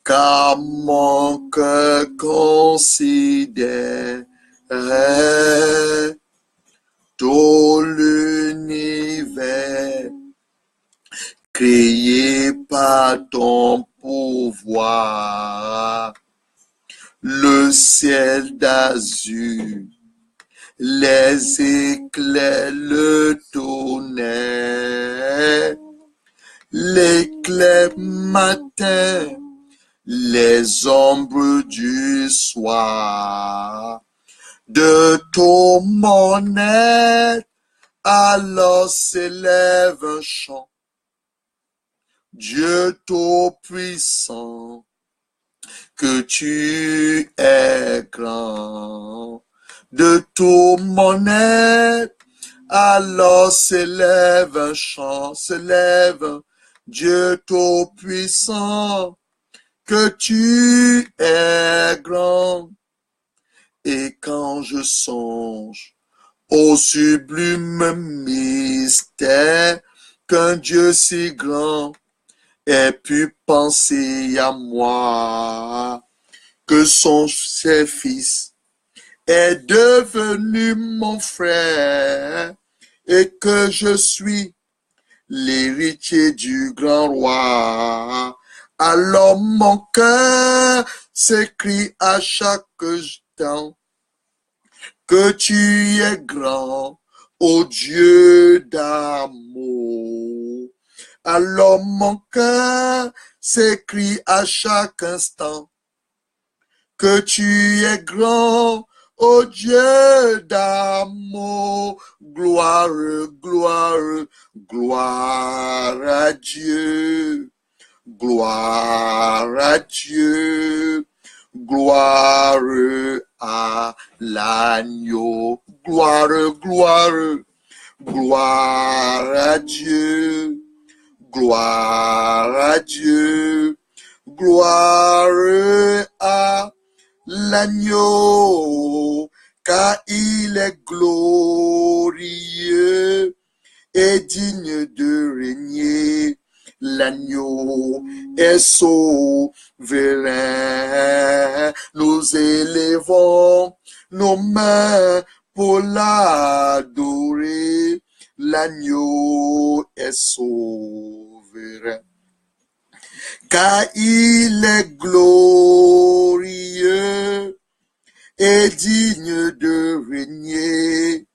car mon cœur considère tout l'univers créé par ton pouvoir, le ciel d'azur, les éclairs, le tonnerre, l'éclair matin, les ombres du soir. De tout mon être, alors s'élève un chant. Dieu tout-puissant, que tu es grand. De tout mon être, alors s'élève un chant, s'élève Dieu tout-puissant, que tu es grand. Et quand je songe au sublime mystère qu'un Dieu si grand ait pu penser à moi, que son fils est devenu mon frère et que je suis l'héritier du grand roi. Alors mon cœur s'écrie à chaque temps que tu es grand, ô Dieu d'amour. Alors mon cœur s'écrie à chaque instant que tu es grand, ô Dieu d'amour. Gloire, gloire, gloire à Dieu. Gloire à Dieu. Gloire à l'agneau. Gloire, gloire, gloire à Dieu. Gloire à Dieu. Gloire à l'agneau, car il est glorieux et digne de régner. L'agneau est souverain. Nous élevons nos mains pour l'adorer. L'agneau est souverain, car il est glorieux et digne de régner.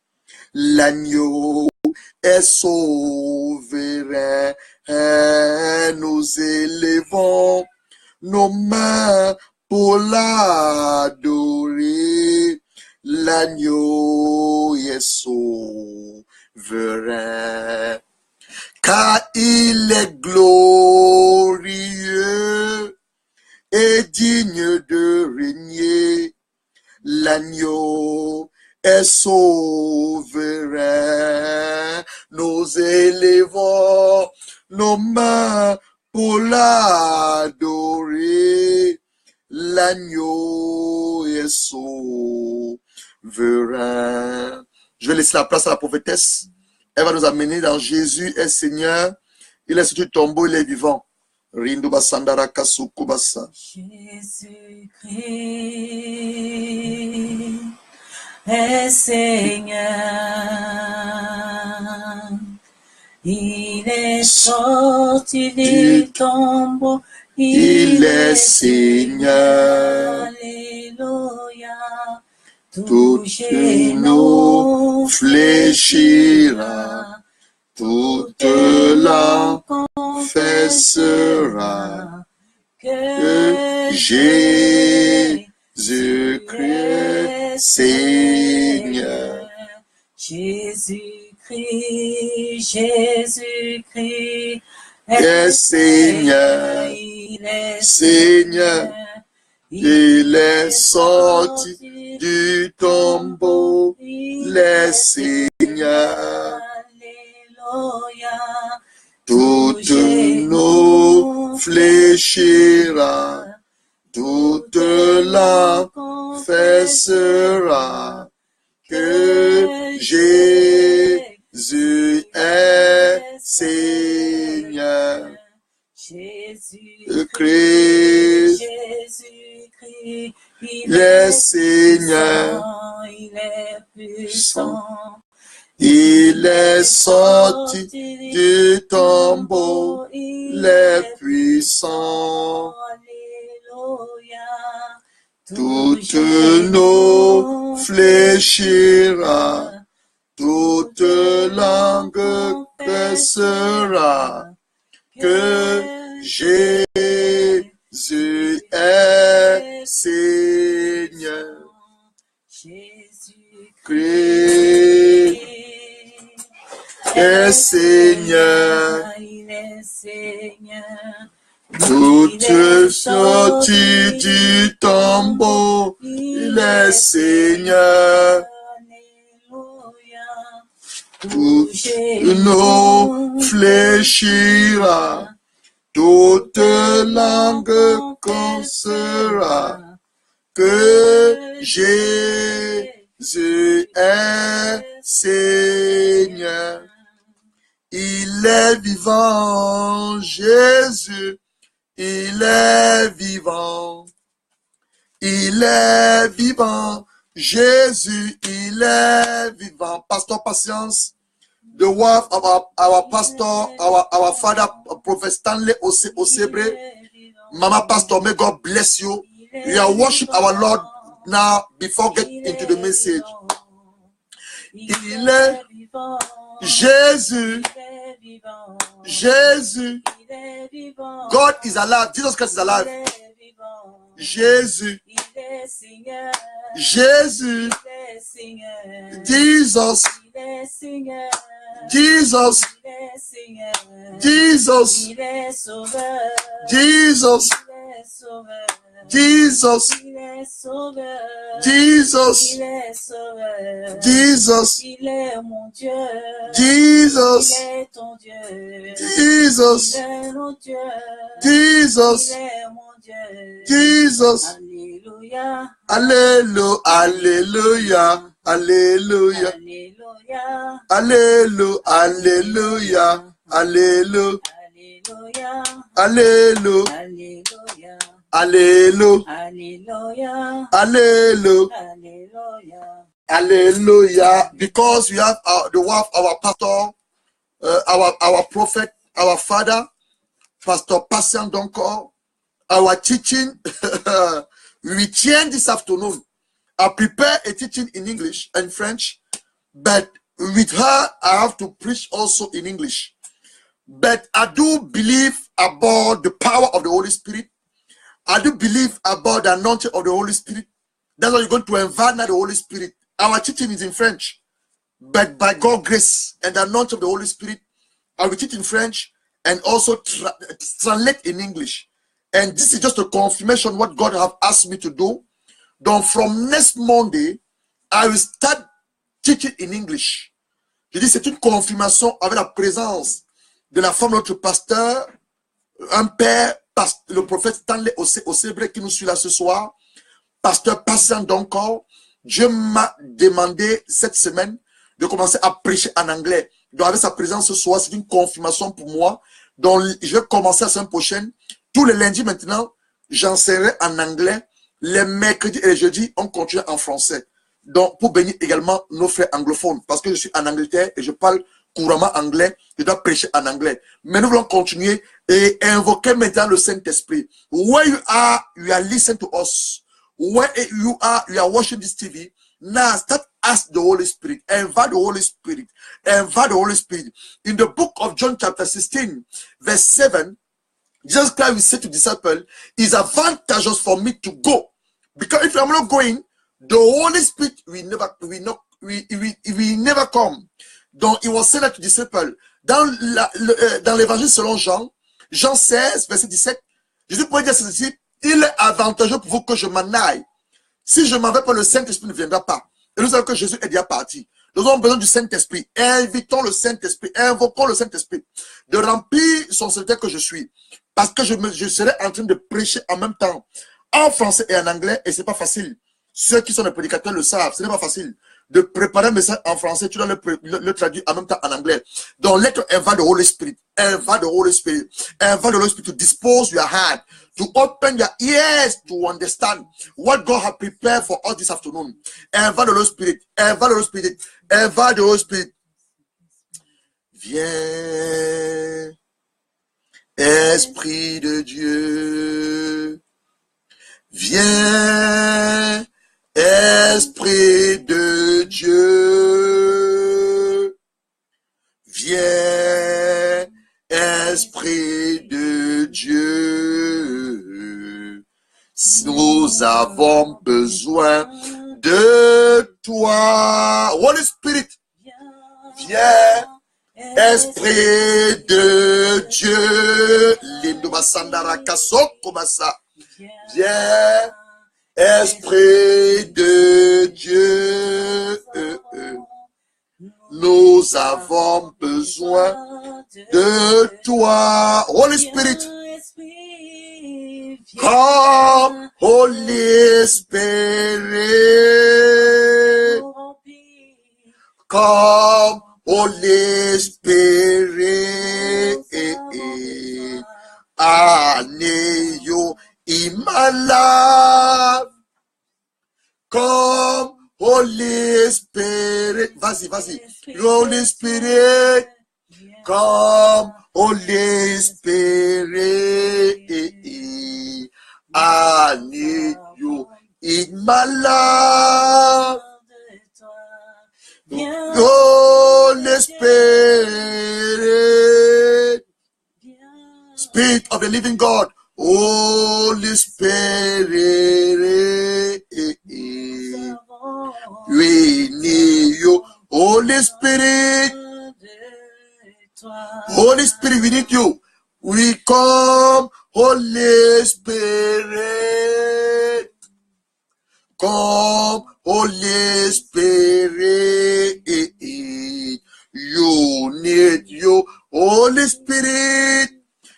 L'agneau est souverain. Nous élevons nos mains pour l'adorer. L'agneau est souverain, car il est glorieux et digne de régner. L'agneau est souverain. Nous élevons nos mains pour l'adorer. L'agneau est souverain. Je vais laisser la place à la prophétesse. Elle va nous amener dans Jésus est Seigneur. Il est sur le tombeau, il est vivant. Rinduba Sandara Kasukubasa. Jésus-Christ est Seigneur. Il est sorti du tombeau. Il est Seigneur. Alléluia. Tout genou fléchira, toute langue confessera que Jésus-Christ est Seigneur. Jésus-Christ, Jésus-Christ est Seigneur. Il est Seigneur. Il est sorti du tombeau, il est Seigneur. Alléluia. Tout genou fléchira, toute langue confessera que Jésus est Seigneur. Jésus-Christ Il est Seigneur. Il est puissant. Il est sorti du tombeau. Il est puissant. Alléluia. Toutes nos fléchira. Toute langue confessera que Jésus est Seigneur. Jésus-Christ est Seigneur. Il est Seigneur. Toute sortie du tombeau, il est Seigneur. Toutes nos fléchira, toute langue confessera que Jésus est Seigneur. Il est vivant, Jésus, il est vivant. Il est vivant, Jésus, il est vivant. Pastor Patience, the wife of our pastor, our father, Prophet Stanley Osebre. Mama Pastor, may God bless you. We are worshiping our Lord now before getting into the message. Il est Jésus. Jésus. God is alive. Jesus Christ is alive. Jésus. Jésus. Jesus. Jesus. Jesus. Jesus. Jesus. Jesus. Jesus. Il est mon Dieu. Jesus. Il est ton Dieu. Jesus. Il est mon Dieu. Jesus. Il est mon Dieu. Jesus. Alléluia. Alléluia. Alléluia. Alléluia. Alléluia. Alléluia. Alléluia. Alléluia. Alléluia. Alléluia. Alléluia. Alléluia. Alléluia. Alléluia. Alléluia. Hallelujah. Because we have the wife, our pastor, our prophet, our father, Pastor Patient Donko, our teaching. We change this afternoon. I prepare a teaching in English and French, but with her, I have to preach also in English. But I do believe about the power of the Holy Spirit. I do believe about the anointing of the Holy Spirit. That's why you're going to invite the Holy Spirit. Our teaching is in French, but by God's grace and the anointing of the Holy Spirit, I will teach in French and also translate in English. And this is just a confirmation what God have asked me to do. Then from next Monday, I will start teaching in English. Je dis, c'est une confirmation avec la présence de la femme de notre pasteur, un père, le prophète Stanley Osebre qui nous suit là ce soir, pasteur Patient Donko. Dieu m'a demandé cette semaine de commencer à prêcher en anglais. Donc avec sa présence ce soir, c'est une confirmation pour moi. Donc je vais commencer la semaine prochaine. Tous les lundis maintenant, j'enseignerai en anglais. Les mercredis et les jeudis, on continue en français. Donc pour bénir également nos frères anglophones. Parce que je suis en Angleterre et je parle couramment anglais. Je dois prêcher en anglais. Mais nous voulons continuer et invoquer maintenant le Saint-Esprit. Where you are listening to us. Where you are watching this TV. Now start ask the Holy Spirit. Invite the Holy Spirit. Invite the Holy Spirit. In the book of John chapter 16, verse 7, Jesus Christ will say to disciples, it's advantageous for me to go. Because if I'm not going, the Holy Spirit will never come. Donc, il was said to disciples, dans l'évangile selon Jean, Jean 16, verset 17, Jésus pourrait dire à ses disciples, il est avantageux pour vous que je m'en aille. Si je m'en vais pas, le Saint-Esprit ne viendra pas. Et nous savons que Jésus est déjà parti. Nous avons besoin du Saint-Esprit. Invitons le Saint-Esprit, invoquons le Saint-Esprit de remplir son serviteur que je suis. Parce que je serai en train de prêcher en même temps, en français et en anglais, et c'est pas facile. Ceux qui sont des prédicateurs le savent, ce n'est pas facile. de préparer un message en français, tu dois le traduire en même temps en anglais. Donc, let her invite the Holy Spirit. Invite the Holy Spirit. Invite the Holy Spirit to dispose your heart, to open your ears to understand what God has prepared for us this afternoon. Invite the Holy Spirit. Invite the Holy Spirit. Invite the Holy Spirit. Viens, Esprit de Dieu. Viens, Esprit de Dieu. Viens, Esprit de Dieu. Nous avons besoin de toi. Holy Spirit, viens, Esprit de Dieu. Lindo Sandara Kasoko Massa. Viens, Esprit de Dieu. Nous avons besoin de toi. Holy Spirit. Come, Holy Spirit. Come, Holy Spirit. Aneyo in my life. Come, Holy Spirit. Vas-y, vas-y. Holy Spirit. Come, Holy Spirit. I need you in my life. Holy Spirit. Spirit of the living God. Holy Spirit. We need you. Holy Spirit. Holy Spirit, we need you. We come, Holy Spirit. Come, Holy Spirit. You need you, Holy Spirit.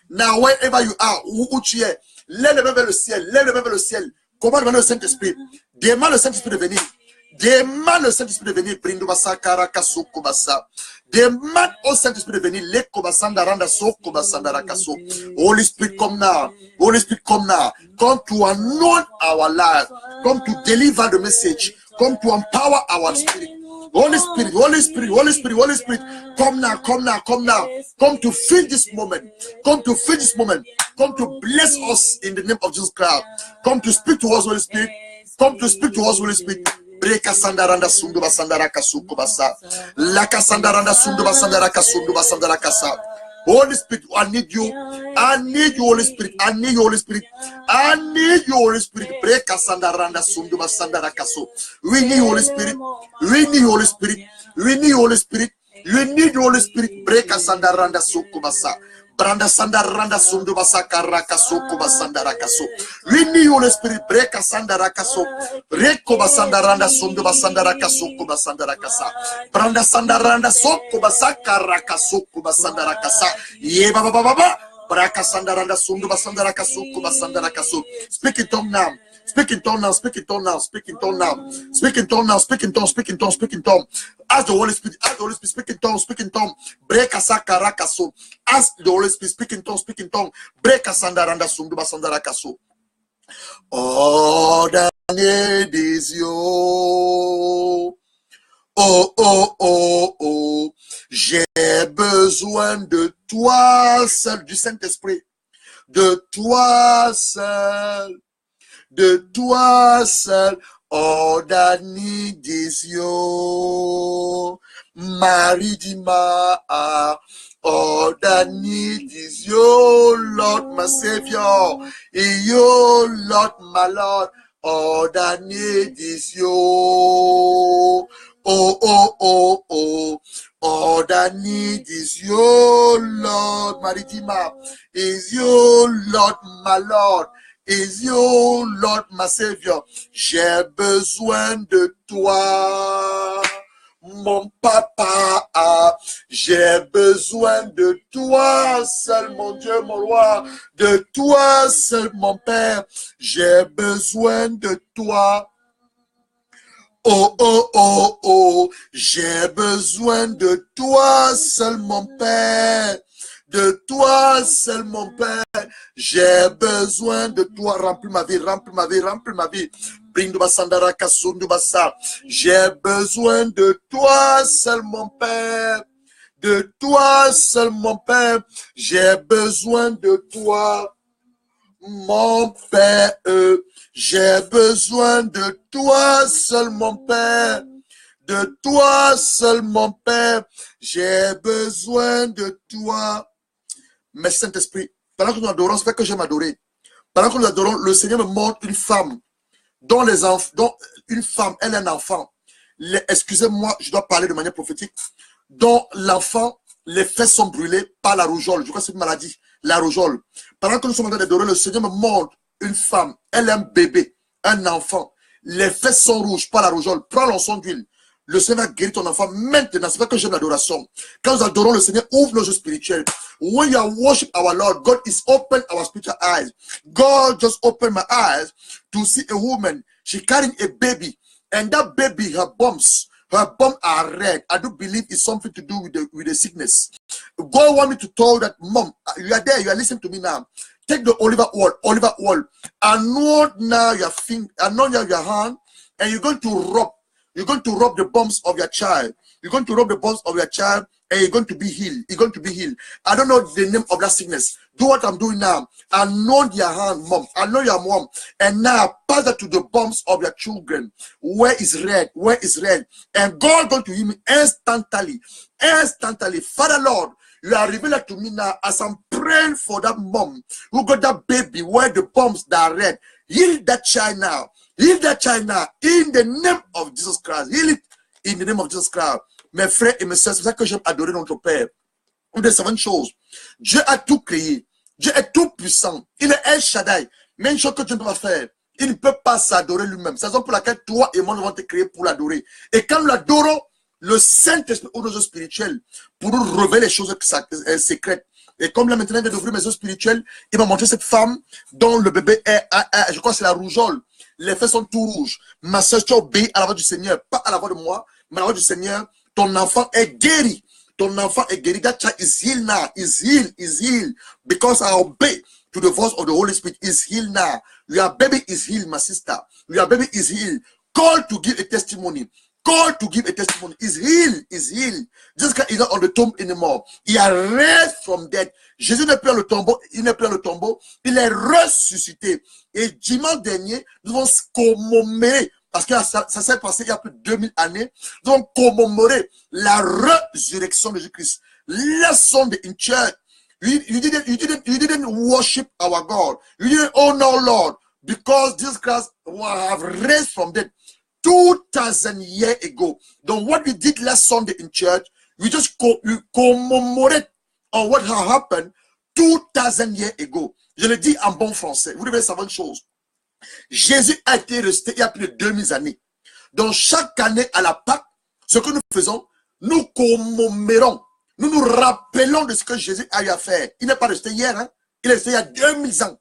Now, wherever you are, où tu es, lève les mains vers le ciel, lève les mains vers le ciel. Comment demander au Saint-Esprit? Demande le Saint-Esprit de venir. Demande le Saint-Esprit de venir. Demande au Saint-Esprit de venir. Holy Spirit, come now. Holy Spirit, come now. Come to anoint our life. Come to deliver the message. Come to empower our spirit. Holy Spirit, Holy Spirit, Holy Spirit, Holy Spirit, come now, come now, come now. Come to fill this moment. Come to fill this moment. Come to bless us in the name of Jesus Christ. Come to speak to us, Holy Spirit. Come to speak to us, Holy Spirit. Breka sandaranda sundu basandara kasuku basa. Laka sandaranda sundu basandara kasundu basandara kasa. Holy Spirit, I need you. I need you, Holy Spirit. I need you, Holy Spirit. I need you, Holy Spirit. Breka sandaranda sundu basandara kaso. We need Holy Spirit. We need Holy Spirit. We need Holy Spirit. We need Holy Spirit. Breka sandaranda suku basa. Branda sandaranda sundu basaka rakaso kuba sandarakaso. We need Holy Spirit. Breka sandarakaso. Reko basandaranda sundu basandarakaso kuba sandarakasa. Branda sandaranda soko basaka rakaso kuba sandarakasa. Ye baba baba. Braka sandaranda sundu basandarakaso kuba sandarakaso. Speak in tongue now. Speak in tongue now, speak in tongue now, speak in tongue now, speak in tongue now, speak in tongue, speak in tongue, speak in tongue. Ask the Holy Spirit, ask the Holy Spirit, speak in tongue, speak in tongue. Break a sakarakaso. Ask the Holy Spirit, speak in tongue, speak in tongue. Break a sandaranda sunduba sandarakaso. All that I need is you. Oh, oh, oh, oh. J'ai besoin de toi seul, du Saint-Esprit. De toi seul. De toi seul, all that need is you. Maridima, all that need is you, Lord, my Savior. You, Lord, my Lord, all that need is you. Oh, oh, oh, oh, all that need is you, Lord, Maridima. Is you, Lord, my Lord. Is you, Lord, my Savior. J'ai besoin de toi, mon papa. J'ai besoin de toi, seul mon Dieu, mon roi. De toi, seul mon Père. J'ai besoin de toi. Oh, oh, oh, oh, j'ai besoin de toi seul, mon Père. De toi seul, mon Père. J'ai besoin de toi. Remplis ma vie, remplis ma vie, remplis ma vie. J'ai besoin de toi seul, mon Père. De toi seul, mon Père. J'ai besoin de toi, mon Père. J'ai besoin de toi seul, mon Père. De toi seul, mon Père. J'ai besoin de toi. Mais Saint-Esprit, pendant que nous adorons, c'est pas que j'aime adorer. Pendant que nous adorons, le Seigneur me montre une femme dont les enfants, dont une femme, elle est un enfant. Excusez-moi, je dois parler de manière prophétique. Dont l'enfant, les fesses sont brûlées par la rougeole. Je crois que c'est une maladie, la rougeole. Pendant que nous sommes en train d'adorer, le Seigneur me montre une femme, elle est un bébé, un enfant. Les fesses sont rouges par la rougeole. Prends l'onction d'huile. Le Seigneur va guérir ton enfant maintenant. C'est pas que j'aime l'adoration. Quand nous adorons, le Seigneur ouvre nos yeux spirituels. When you are worship our Lord, God is open our spiritual eyes. God just opened my eyes to see a woman. She carrying a baby. And that baby, her bumps are red. I do believe it's something to do with the sickness. God want me to tell that, Mom, you are there, you are listening to me now. Take the olive oil, anoint now your finger, anoint your hand, and you're going to rub. You're going to rub the bumps of your child. You're going to rub the bumps of your child, and you're going to be healed. You're going to be healed. I don't know the name of that sickness. Do what I'm doing now. Anoint your hand, Mom. Anoint your mom. And now pass that to the bumps of your children. Where is red? Where is red? And God going to heal me instantly. Instantly. Father Lord, you are revealed to me now as I'm praying for that mom who got that baby where the bumps that are red. Heal that child now. Heal that child now. In the name of Jesus Christ. Heal it in the name of Jesus Christ. Mes frères et mes sœurs, c'est ça que j'aime adorer notre Père. Une des savantes choses. Dieu a tout créé. Dieu est tout puissant. Il est El Shaddai. Mais une chose que Dieu ne peut pas faire, il ne peut pas s'adorer lui-même. C'est la raison pour laquelle toi et moi nous avons été créés pour l'adorer. Et quand nous l'adorons, le Saint-Esprit ou nos yeux spirituels pour nous révéler les choses secrètes. Et comme là maintenant, il vient d'ouvrir mes yeux spirituels, il m'a montré cette femme dont le bébé est, je crois que c'est la rougeole. Les fesses sont tout rouges. Ma soeur, tu as obéi à la voix du Seigneur, pas à la voix de moi, mais à la voix du Seigneur. Ton enfant est guéri. Ton enfant est guéri. That child is healed now. Is healed. Because I obey to the voice of the Holy Spirit. Is healed now. Your baby is healed, my sister. Your baby is healed. Call to give a testimony. Call to give a testimony. Is healed. Is healed. Just is not on the tomb anymore. He a raised from death. Jésus n'est plus dans le tombeau. Il n'est plus dans le tombeau. Il est ressuscité. Et dimanche dernier, nous allons commémorer. Parce que ça s'est passé il y a plus de 2000 années. Nous allons commémorer la résurrection de Jésus-Christ. Let's Sunday in church. You didn't worship our God. You didn't honor Lord. Because Jesus Christ have raised from death 2,000 years ago. Donc, what we did last Sunday in church, we just commemorate on what had happened 2,000 years ago. Je le dis en bon français. Vous devez savoir une chose. Jésus a été resté il y a plus de 2000 années. Donc, chaque année à la Pâque, ce que nous faisons, nous commémorons. Nous nous rappelons de ce que Jésus a eu à faire. Il n'est pas resté hier, hein? Il est resté il y a 2000 ans.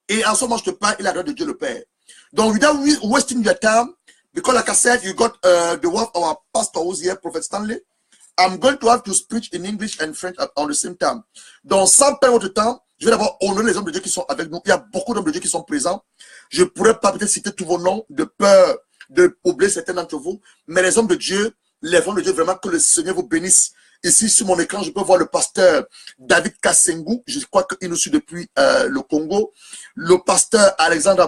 Et en ce moment, je te parle, il a la gloire de Dieu le Père. Donc, without wasting your time, because like I said, you got the word of our pastor who's here, Prophet Stanley. I'm going to have to speak in English and French at the same time. Donc, sans perdre votre temps, je vais d'abord honorer les hommes de Dieu qui sont avec nous. Il y a beaucoup d'hommes de Dieu qui sont présents. Je ne pourrais pas peut-être citer tous vos noms de peur de oublier certains d'entre vous. Mais les hommes de Dieu, les hommes de Dieu, vraiment que le Seigneur vous bénisse. Ici, sur mon écran, je peux voir le pasteur David Kassengu. Je crois qu'il nous suit depuis le Congo. Le pasteur Alexandre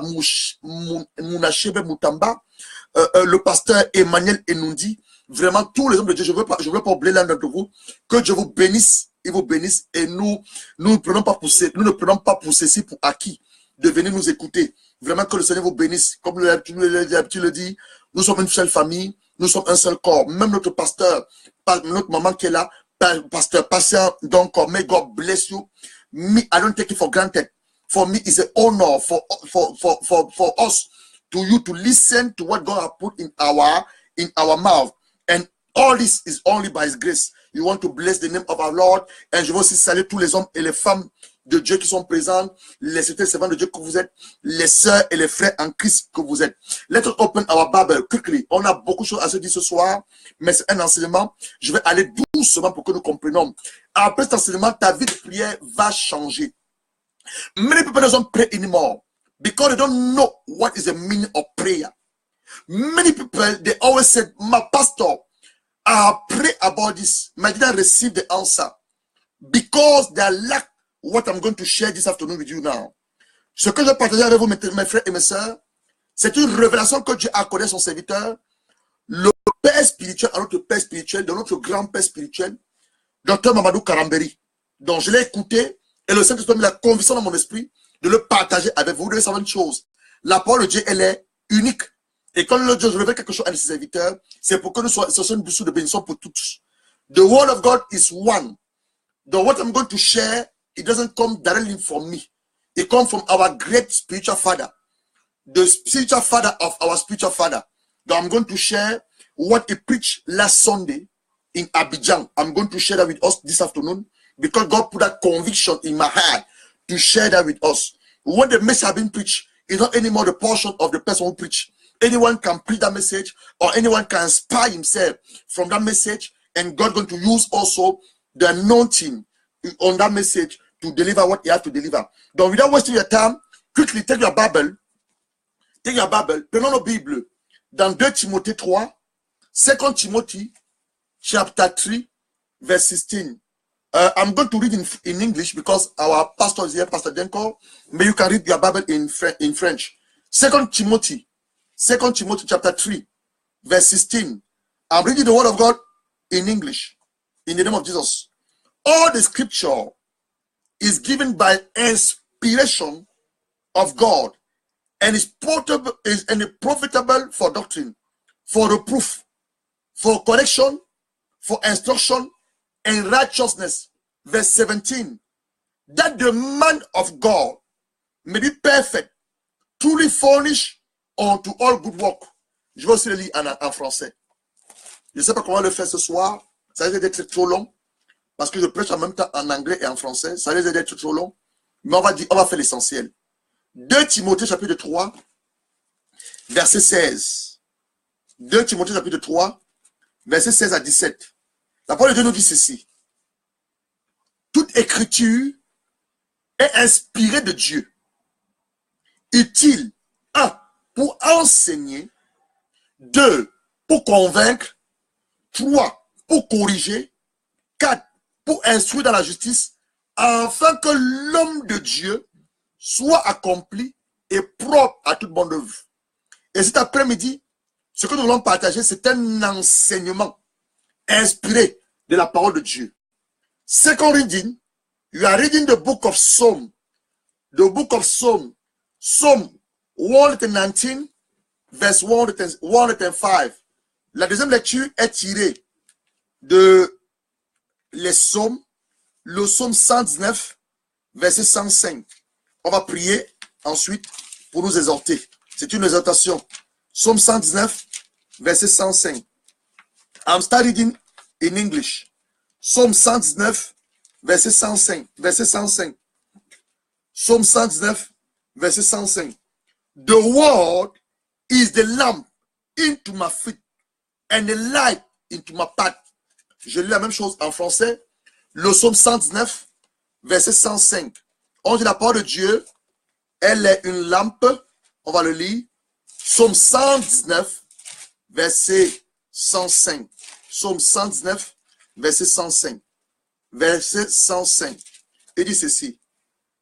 Mounachebe Moutamba. Le pasteur Emmanuel Enundi. Vraiment, tous les hommes de Dieu, je ne veux pas oublier l'un d'entre vous. Que Dieu vous bénisse. Il vous bénisse. Et nous ne prenons pas pour ceci pour acquis de venir nous écouter. Vraiment que le Seigneur vous bénisse. Comme l'habitude le dit, nous sommes une seule famille. Nous sommes un seul corps. Même notre pasteur, notre maman qui est là, pasteur patient, donc may God bless you. Me, I don't take it for granted. For me, it's an honor for us to listen to what God has put in our mouth. And all this is only by His grace. You want to bless the name of our Lord. Et je veux aussi saluer tous les hommes et les femmes de Dieu qui sont présents, les servants de Dieu que vous êtes, les sœurs et les frères en Christ que vous êtes. Let's open our Bible quickly. On a beaucoup de choses à se dire ce soir, mais c'est un enseignement. Je vais aller doucement pour que nous comprenions. Après cet enseignement, ta vie de prière va changer. Many people don't pray anymore because they don't know what is the meaning of prayer. Many people, they always say, my pastor, I pray about this, but I didn't receive the answer because they lack what I'm going to share this afternoon with you now. Ce que je vais partager avec vous, mes frères et mes sœurs, c'est une révélation que Dieu a accordée à son serviteur, le Père spirituel, à notre Père spirituel, de notre grand Père spirituel, Dr Mamadou Karamberi. Donc je l'ai écouté et le Saint-Esprit m'a mis la conviction dans mon esprit de le partager avec vous. Vous devez savoir une chose, la parole de Dieu, elle est unique. Et quand le Dieu révèle quelque chose à ses serviteurs, c'est pour que nous soyons une boussole de bénédiction pour tous. The word of God is one. The what I'm going to share, it doesn't come directly from me. It comes from our great spiritual father. The spiritual father of our spiritual father. That I'm going to share what he preached last Sunday in Abidjan. I'm going to share that with us this afternoon because God put that conviction in my heart to share that with us. When the message has been preached, it's not anymore the portion of the person who preached. Anyone can preach that message or anyone can inspire himself from that message, and God going to use also the anointing on that message to deliver what he has to deliver. Donc, without wasting your time, quickly take your Bible. Take your Bible. Prenons nos Bibles dans 2 Timothée 3, 2 Timothy chapter 3, verse 16. I'm going to read in English because our pastor is here, Pastor Denko. But you can read your Bible in French. 2 Timothy chapter 3, verse 16. I'm reading the word of God in English. In the name of Jesus. All the scripture is given by inspiration of God and is profitable for doctrine, for reproof, for correction, for instruction, and righteousness. Verse 17. That the man of God may be perfect, truly furnished unto all good work. Je vais aussi le lire en français. Je ne sais pas comment le faire ce soir. Ça risque d'être trop long. Parce que je prêche en même temps en anglais et en français. Ça risque d'être trop long. Mais on va faire l'essentiel. 2 Timothée chapitre 3, verset 16. 2 Timothée chapitre 3, verset 16 à 17. La parole de Dieu nous dit ceci. Toute écriture est inspirée de Dieu. Utile, 1, pour enseigner, 2, pour convaincre, 3, pour corriger, 4, pour instruire dans la justice, afin que l'homme de Dieu soit accompli et propre à toute bonne œuvre. Et cet après-midi, ce que nous voulons partager, c'est un enseignement inspiré de la parole de Dieu. Second reading, you are reading the book of Psalm. The book of Psalm. Psalm 119, verse 105. La deuxième lecture est tirée de les psaumes, le psaume 119, verset 105. On va prier ensuite pour nous exhorter. C'est une exhortation. Psaume 119, verset 105. I'm studying in English. Psaume 119, verset 105. Verset 105. Psaume 119, verset 105. The word is the lamp into my feet and the light into my path. Je lis la même chose en français. Le psaume 119, verset 105. On dit la parole de Dieu, elle est une lampe. On va le lire. Psaume 119, verset 105. Psaume 119, verset 105. Verset 105. Il dit ceci.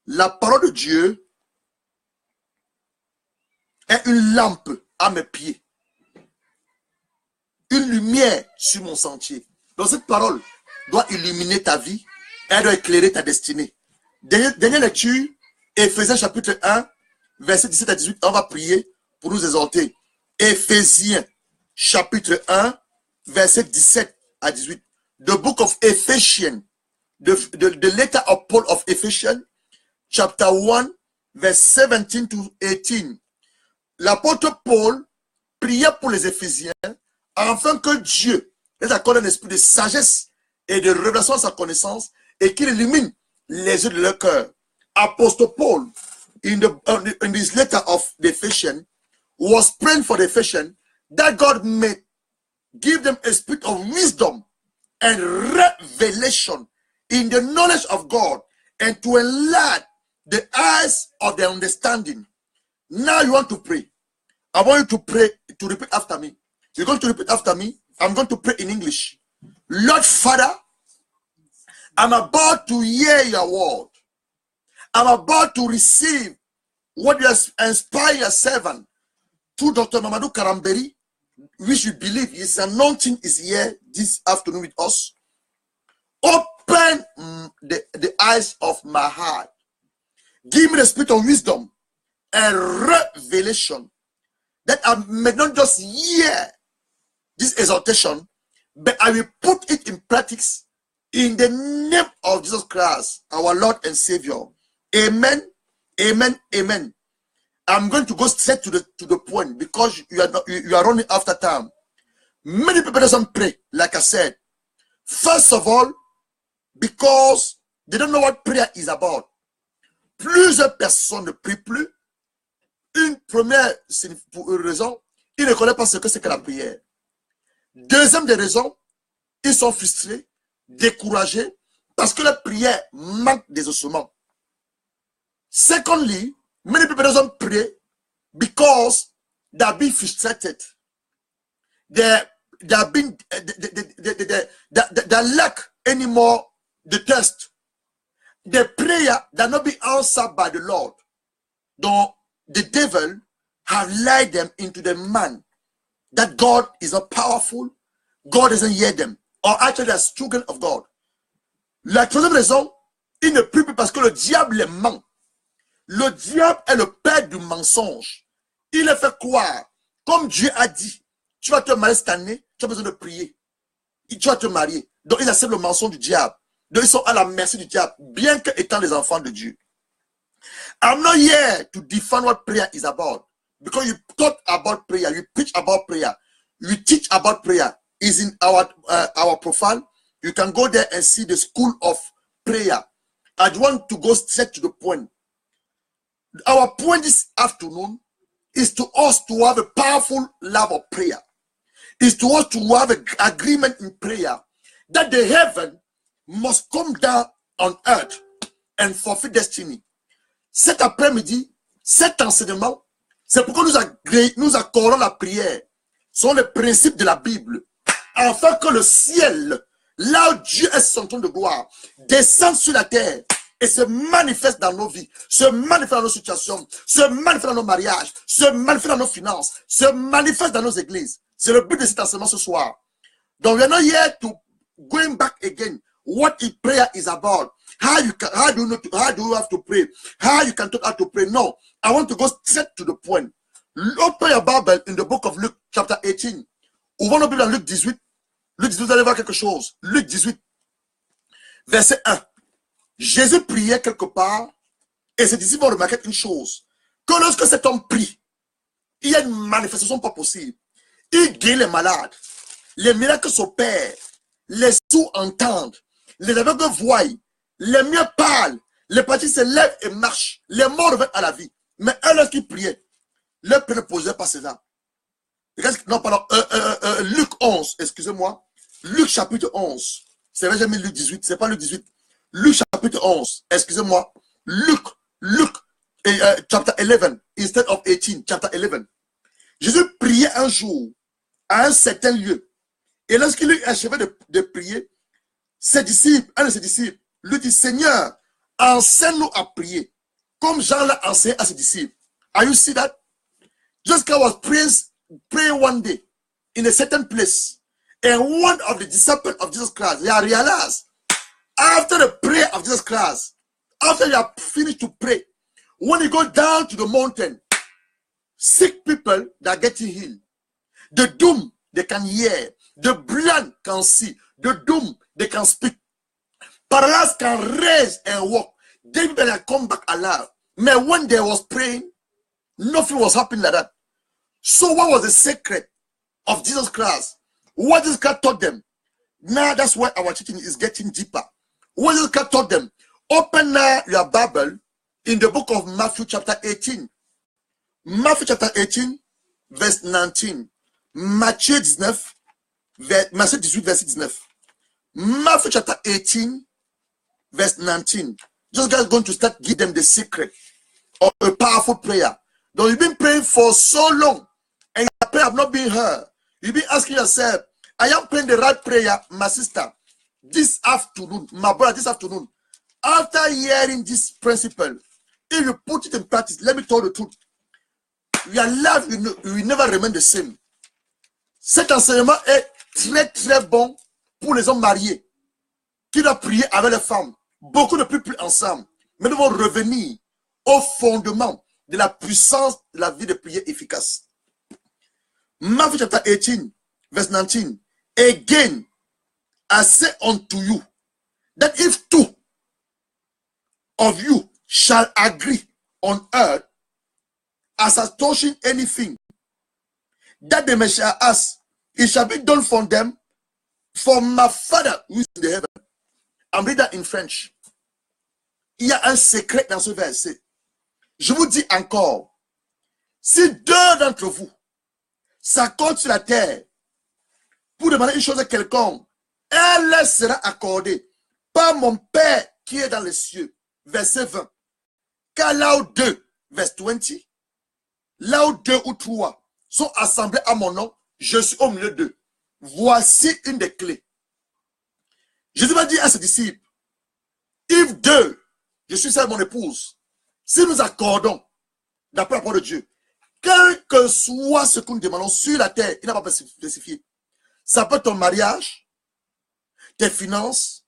La parole de Dieu est une lampe à mes pieds. Une lumière sur mon sentier. Donc cette parole doit illuminer ta vie. Elle doit éclairer ta destinée. Dernière lecture, Éphésiens chapitre 1, verset 17 à 18. On va prier pour nous exhorter. Éphésiens chapitre 1, verset 17 à 18. The book of Ephesians, the letter of Paul of Ephesians, chapter 1, verse 17 to 18. L'apôtre Paul priait pour les Éphésiens afin que Dieu les accorde un esprit de sagesse et de révélation à sa connaissance et qu'il illumine les yeux de leur cœur Apostle Paul, in this letter of the Ephesians, was praying for the Ephesians that God may give them a spirit of wisdom and revelation in the knowledge of God, and to enlarge the eyes of their understanding. Now you want to pray. I want you to pray, to repeat after me. You're going to repeat after me. I'm going to pray in English. Lord Father, I'm about to hear your word. I'm about to receive what you have inspired your servant through Dr. Mamadou Karamberi, which we believe his anointing is here this afternoon with us. Open the eyes of my heart. Give me the spirit of wisdom and revelation, that I may not just hear this exhortation, but I will put it in practice in the name of Jesus Christ, our Lord and Savior. Amen. Amen. Amen. I'm going to go straight to the point, because you are running after time. Many people don't pray, like I said. First of all, because they don't know what prayer is about. Plusieurs personnes ne prient plus. Une première raison, ils ne connaissent pas ce que c'est que la prière. Deuxième des raisons, ils sont frustrés, découragés, parce que la prière manque des ossements. Secondly, many people don't pray because they are being frustrated. They lack anymore the test. The prayer that not be answered by the Lord. Though the devil have lied them into the man that God is not powerful, God doesn't hear them, or actually they are children of God. La troisième raison, ils ne prient plus parce que le diable les ment. Le diable est le père du mensonge. Il les fait croire, comme Dieu a dit, tu vas te marier cette année, tu as besoin de prier. Tu vas te marier. Donc ils acceptent le mensonge du diable. Donc ils sont à la merci du diable, bien qu'étant les enfants de Dieu. I'm not here to define what prayer is about, because you talk about prayer, you preach about prayer, you teach about prayer. Is in our profile. You can go there and see the school of prayer. I want to go straight to the point. Our point this afternoon is to us to have a powerful love of prayer. Is to us to have an agreement in prayer that the heaven must come down on earth and fulfill destiny. Cet après-midi, cet enseignement, c'est pourquoi nous accordons la prière sur les principes de la Bible, afin que le ciel, là où Dieu est son trône de gloire, descende sur la terre et se manifeste dans nos vies, se manifeste dans nos situations, se manifeste dans nos mariages, se manifeste dans nos finances, se manifeste dans nos églises. C'est le but de cet enseignement ce soir. Donc, we are not here to going back again. What prayer is about. How do you have to pray? How you can talk how to pray? No, I want to go straight to the point. Open your Bible in the book of Luke, chapter 18. Ouvrons nos Bibles dans Luc 18. Luc 18, vous allez voir quelque chose. Luc 18, verset 1. Jésus priait quelque part, et ses disciples ont remarqué une chose, que lorsque cet homme prie, il y a une manifestation pas possible. Il guérit les malades, les miracles s'opèrent, les sourds entendent, les aveugles voient, les mieux parlent, les partis se lèvent et marchent, les morts reviennent à la vie. Mais eux, lorsqu'ils priaient, leur prière ne posait pas cela. Non, pardon, Luc 11, excusez-moi. Luc chapitre 11. C'est vrai, j'ai mis Luc 18, c'est pas Luc 18. Luc chapitre 11, excusez-moi. Luc, chapter 11, instead of 18, chapter 11. Jésus priait un jour à un certain lieu. Et lorsqu'il eut achevé de prier, ses disciples, un de ses disciples, lui dit, Seigneur, enseigne-nous à prier, comme Jean l'a enseigné à ses disciples. Are you see that? Jesus was praying one day in a certain place, and one of the disciples of Jesus Christ, they realized, after the prayer of Jesus Christ, after you have finished to pray, when you go down to the mountain, sick people that are getting healed, the dumb they can hear, the blind can see, the dumb they can speak, paralyzed can raise and walk, they people can come back alive. Man, when they was praying, nothing was happening like that. So what was the secret of Jesus Christ? What Jesus Christ taught them? Now that's why our teaching is getting deeper. What Jesus Christ taught them? Open now your Bible in the book of Matthew chapter 18. Matthew chapter 18, verse 19. Matthieu 18, verset 19. Matthew chapter 18, verse 19. Just guys going to start give them the secret of a powerful prayer. Though you've been praying for so long and your prayer have not been heard. You've been asking yourself, I am praying the right prayer, my sister, this afternoon, my brother, this afternoon. After hearing this principle, if you put it in practice, let me tell you the truth. Your life will never remain the same. Cet enseignement est très très bon pour les hommes mariés qui doivent prier avec les femmes. Beaucoup ne prient plus ensemble, mais nous devons revenir au fondement de la puissance de la vie de prière efficace. Matthew chapter 18, verse 19. Again, I say unto you that if two of you shall agree on earth as touching anything that they may shall ask, it shall be done for them from my Father who is in the heaven. I'm reading that in French. Il y a un secret dans ce verset. Je vous dis encore, si deux d'entre vous s'accordent sur la terre pour demander une chose à quelqu'un, elle leur sera accordée par mon Père qui est dans les cieux. Verset 20. Car là où deux, verset 20, là où deux ou trois sont assemblés à mon nom, je suis au milieu d'eux. Voici une des clés. Jésus va dire à ses disciples, if deux, je suis avec mon épouse, si nous accordons, d'après la parole de Dieu, quel que soit ce que nous demandons sur la terre, il n'a pas spécifié. Ça peut être ton mariage, tes finances,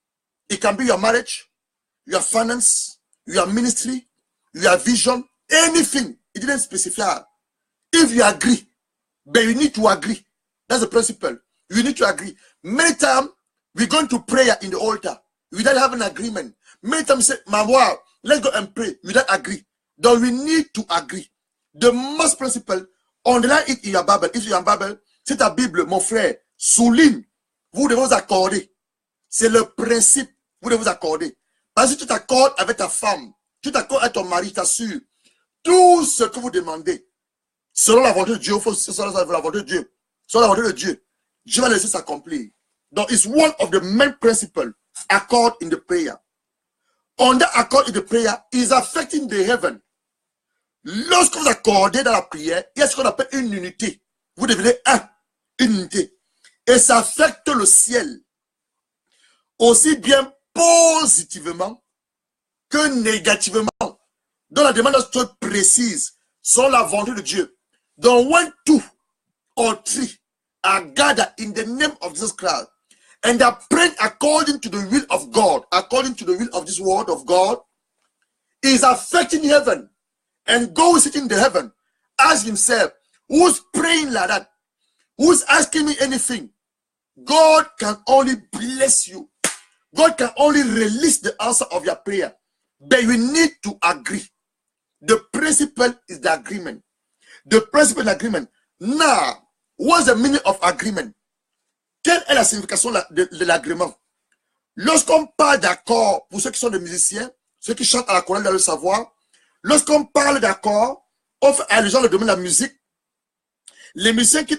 it can be your marriage, your finance, your ministry, your vision, anything. It didn't specify. If you agree, but you need to agree. That's the principle. You need to agree. Many times, we're going to prayer in the altar without having an agreement. Many times we say, my wow, let's go and pray without agree. Then we need to agree. The most principle, underline it in your Bible. If you have a Bible, c'est ta Bible, mon frère, souligne, vous devez vous accorder. C'est le principe, vous devez vous accorder. Parce que tu t'accordes avec ta femme, tu t'accordes avec ton mari, t'assures, tout ce que vous demandez, selon la volonté de Dieu, selon la volonté de Dieu, selon la volonté de Dieu, Dieu va laisser s'accomplir. Donc, it's one of the main principles, accord in the prayer. Under accord in the prayer is affecting the heaven. Lorsque vous accordez dans la prière, il y a ce qu'on appelle une unité. Vous devenez un, une unité. Et ça affecte le ciel. Aussi bien positivement que négativement. Dans la demande de précise, selon la volonté de Dieu. Donc, when two or three are gathered in the name of Jesus Christ, and are praying according to the will of God, according to the will of this word of God, is affecting heaven. And God is sitting in the heaven, ask himself, who's praying like that? Who's asking me anything? God can only bless you. God can only release the answer of your prayer. But you need to agree. The principle is the agreement. The principle is the agreement. Now, what's the meaning of agreement? Quelle est la signification de l'agrément? Lorsqu'on parle d'accord, pour ceux qui sont des musiciens, ceux qui chantent à la chorale doivent le savoir, lorsqu'on parle d'accord, on fait allusion au domaine de la musique. Les musiciens qui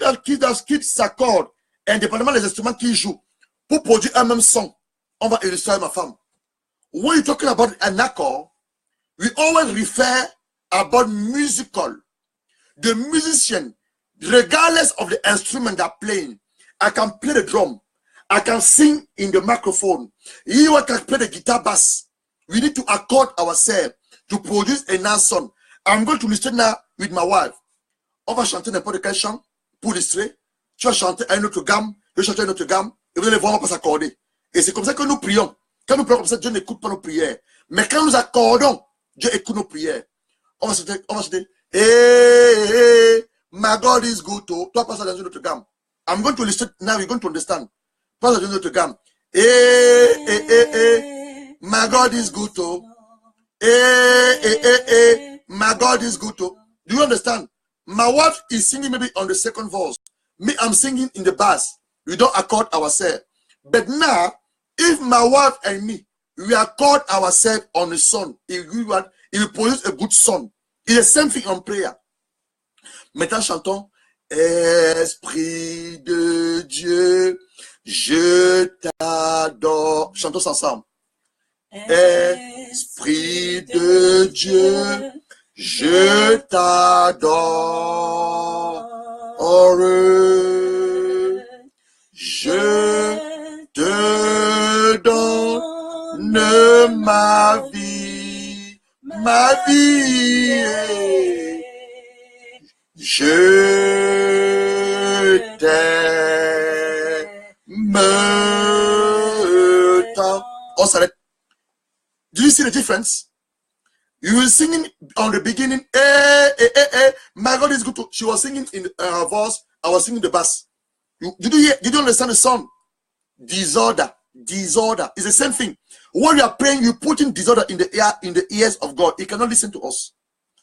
s'accordent, indépendamment des instruments qu'ils jouent, pour produire un même son, on va illustrer ma femme. When you're talking about an accord, we always refer about musical. The musician, regardless of the instrument they're playing, I can play the drum. I can sing in the microphone. You can play the guitar bass. We need to accord ourselves to produce a nice song. I'm going to listen now with my wife. On va chanter n'importe quel chant pour illustrer. Tu vas chanter un autre gamme, je vais chanter une autre gamme, et vous allez voir, on va pas s'accorder. Et c'est comme ça que nous prions. Quand nous prions comme ça, Dieu n'écoute pas nos prières. Mais quand nous accordons, Dieu écoute nos prières. On va chanter, hey, my God is good. Toi, passe dans une autre gamme. I'm going to listen now. You're going to understand. Passe dans une autre gamme. Hey, my God is good. Hey, my God is good. Do you understand? My wife is singing maybe on the second verse. Me, I'm singing in the bass. We don't accord ourselves. But now, if my wife and me, we accord ourselves on the song, if It will produce a good son. It's the same thing in prayer. Maintenant, chantons. Esprit de Dieu, je t'adore. Chantons ensemble. Esprit de Dieu, je t'adore. Je te donne ma vie, je t'aime tant. On s'arrête. Do you see the difference? You were singing on the beginning, my God is good. She was singing in her voice. I was singing the bass. Did you understand the song? Disorder. Disorder. It's the same thing. When you are praying, you put in disorder in the ears of God. He cannot listen to us.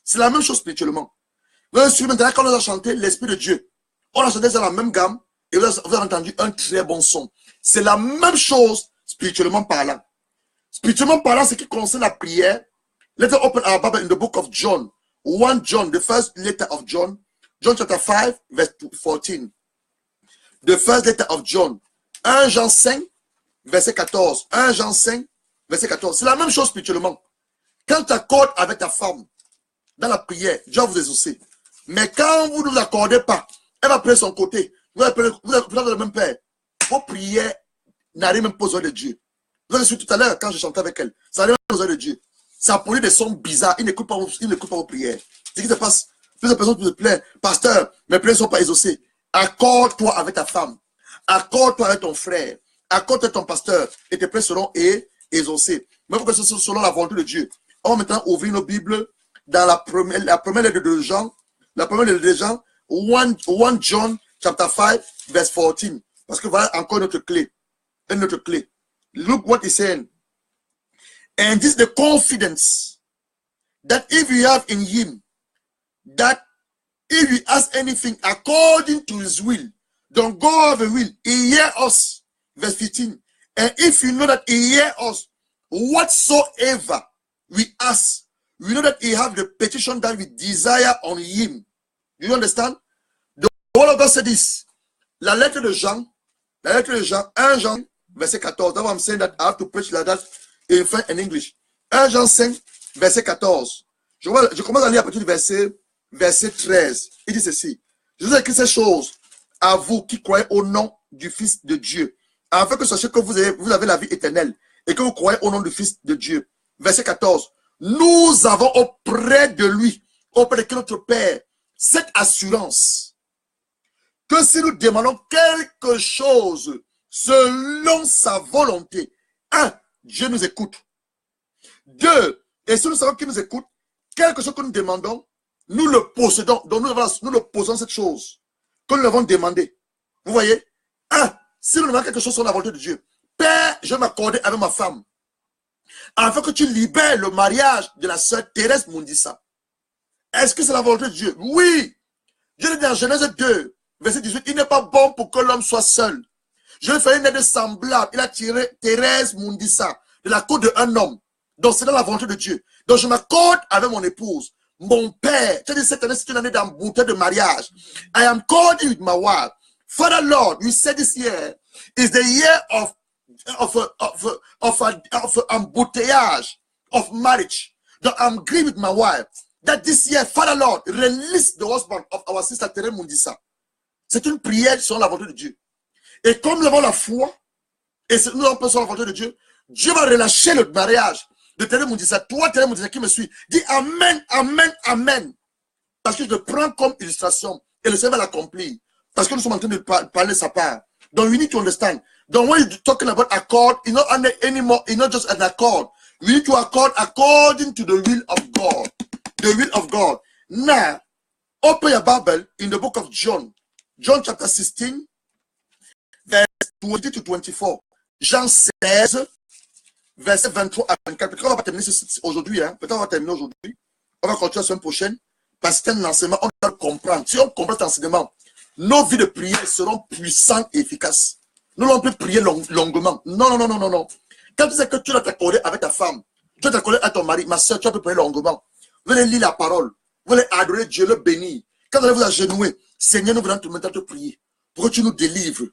C'est la même chose spirituellement. Maintenant, quand on a chanté l'Esprit de Dieu, on a chanté dans la même gamme et vous avez entendu un très bon son. C'est la même chose spirituellement parlant. Spirituellement parlant, ce qui concerne la prière. Let us open our Bible in the book of John. 1 John, the first letter of John. John chapter 5, verse 14. The first letter of John. 1 Jean 5, verset 14. 1 Jean 5, verset 14. C'est la même chose spirituellement. Quand tu accordes avec ta femme dans la prière, Dieu va vous exaucer. Mais quand vous ne vous accordez pas, elle va prier son côté. Vous avez le même père. Vos prières n'arrivent même pas aux oreilles de Dieu. Vous avez su tout à l'heure quand je chantais avec elle. Ça n'arrive pas aux oreilles de Dieu. Ça produit des sons bizarres. Il n'écoute pas vos prières. C'est ce qui se passe. Plusieurs personnes se plaignent. Pasteur, mes prières ne sont pas exaucées. Accorde-toi avec ta femme. Accorde-toi avec ton frère. Accorde-toi avec ton pasteur. Et tes prières seront exaucées. Mais il faut que ce soit selon la volonté de Dieu. On va maintenant ouvrir nos Bibles dans la première lettre de Jean. La première lettre de Jean. 1 John chapter 5 verse 14. Parce que voilà encore notre clé. Une autre clé. Look what he's saying. And this is the confidence that if you have in him, that if you ask anything according to his will, don't go of the will, he hear us. Verse 15. And if you know that he hear us, whatsoever we ask, we know that he have the petition that we desire on him. Do you understand? The word of God said this. La lettre de Jean, 1 Jean, verset 14. That's why I'm saying that I have to preach like that in French and English. 1 Jean 5, verset 14. Je commence à lire à partir du verset 13. Il dit ceci. Je vous ai écrit ces choses à vous qui croyez au nom du Fils de Dieu, afin que sachez que vous avez la vie éternelle et que vous croyez au nom du Fils de Dieu. Verset 14. Nous avons auprès de lui, auprès de notre Père, cette assurance que si nous demandons quelque chose selon sa volonté, 1. Dieu nous écoute. 2. Et si nous savons qu'il nous écoute, quelque chose que nous demandons, nous le possédons. Donc nous le possédons cette chose que nous l'avons demandé. Vous voyez? 1. Si nous demandons quelque chose sur la volonté de Dieu, Père, je vais m'accorder avec ma femme, afin que tu libères le mariage de la sœur Thérèse Mundissa. Est-ce que c'est la volonté de Dieu? Oui. Dieu dit dans Genèse 2, verset 18, il n'est pas bon pour que l'homme soit seul. Je vais faire une aide semblable. Il a tiré Thérèse Mundissa de la côte d'un homme. Donc c'est dans la volonté de Dieu. Donc je m'accorde avec mon épouse. Mon père, tu as dit cette année c'est une année d'embouteille de mariage. I am called with my wife. Father Lord, you said this year is the year of embouteillage of marriage. That I'm agreeing with my wife that this year, Father Lord, release the husband of our sister Thérèse Mundissa. C'est une prière selon la volonté de Dieu. Et comme nous avons la foi, et nous avons sur la volonté de Dieu, Dieu va relâcher le mariage de Thérèse Mundissa. Toi, Thérèse Mundissa qui me suis, dis Amen, Amen, Amen. Parce que je le prends comme illustration et le Seigneur va l'accomplir. Parce que nous sommes en train de parler de sa part. Donc, we need to understand. Donc, when you're talking about accord, it's not anymore, it's not just an accord. We need to accord according to the will of God. The will of God. Now, open your Bible in the book of John. John chapter 16, verse 20 to 24. Jean 16, verset 23 à 24. Peut-être qu'on va terminer aujourd'hui. Hein? Peut-être qu'on va terminer aujourd'hui. On va continuer la semaine prochaine. Parce que c'est un enseignement, on doit le comprendre. Si on comprend cet enseignement, nos vies de prière seront puissantes et efficaces. Nous, on peut prier longuement. Non. Quand tu sais que tu dois t'accorder avec ta femme, Tu te connais à ton mari, ma soeur, tu peux prier longuement. Vous allez lire la parole. Vous allez adorer Dieu, le bénir. Quand vous allez vous agenouiller, Seigneur, nous venons te mettre à te prier. Pour que tu nous délivres.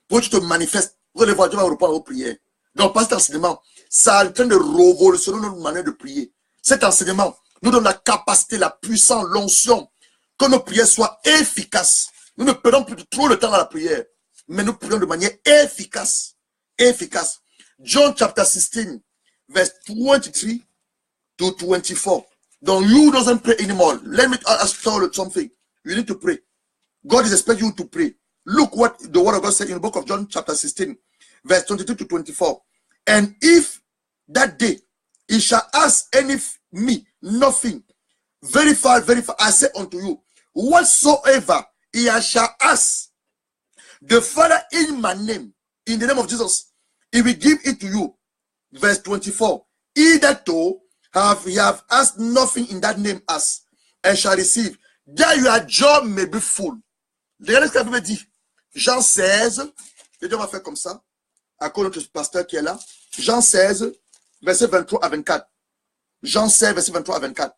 Pour que tu te manifestes. Vous allez voir, Dieu va répondre aux prières. Donc, par cet enseignement, ça est en train de révolutionner notre manière de prier. Cet enseignement nous donne la capacité, la puissance, l'onction, que nos prières soient efficaces. Nous ne perdons plus trop le temps dans la prière, mais nous prions de manière efficace. Efficace. John chapter 16, verse 23 to 24. Donc, you doesn't pray anymore. Let me ask you something. You need to pray. God is expecting you to pray. Look what the word of God said in the book of John chapter 16, verse 22 to 24. And if that day he shall ask any me nothing, verify, I say unto you, whatsoever he shall ask the Father in my name, in the name of Jesus, he will give it to you. Verse 24. He that though he have asked nothing in that name as, and shall receive, that your joy may be full. Regardez ce que la Bible dit. Jean 16, et Dieu va faire comme ça, à cause de notre pasteur qui est là. Jean 16, verset 23 à 24. Jean 16, verset 23 à 24.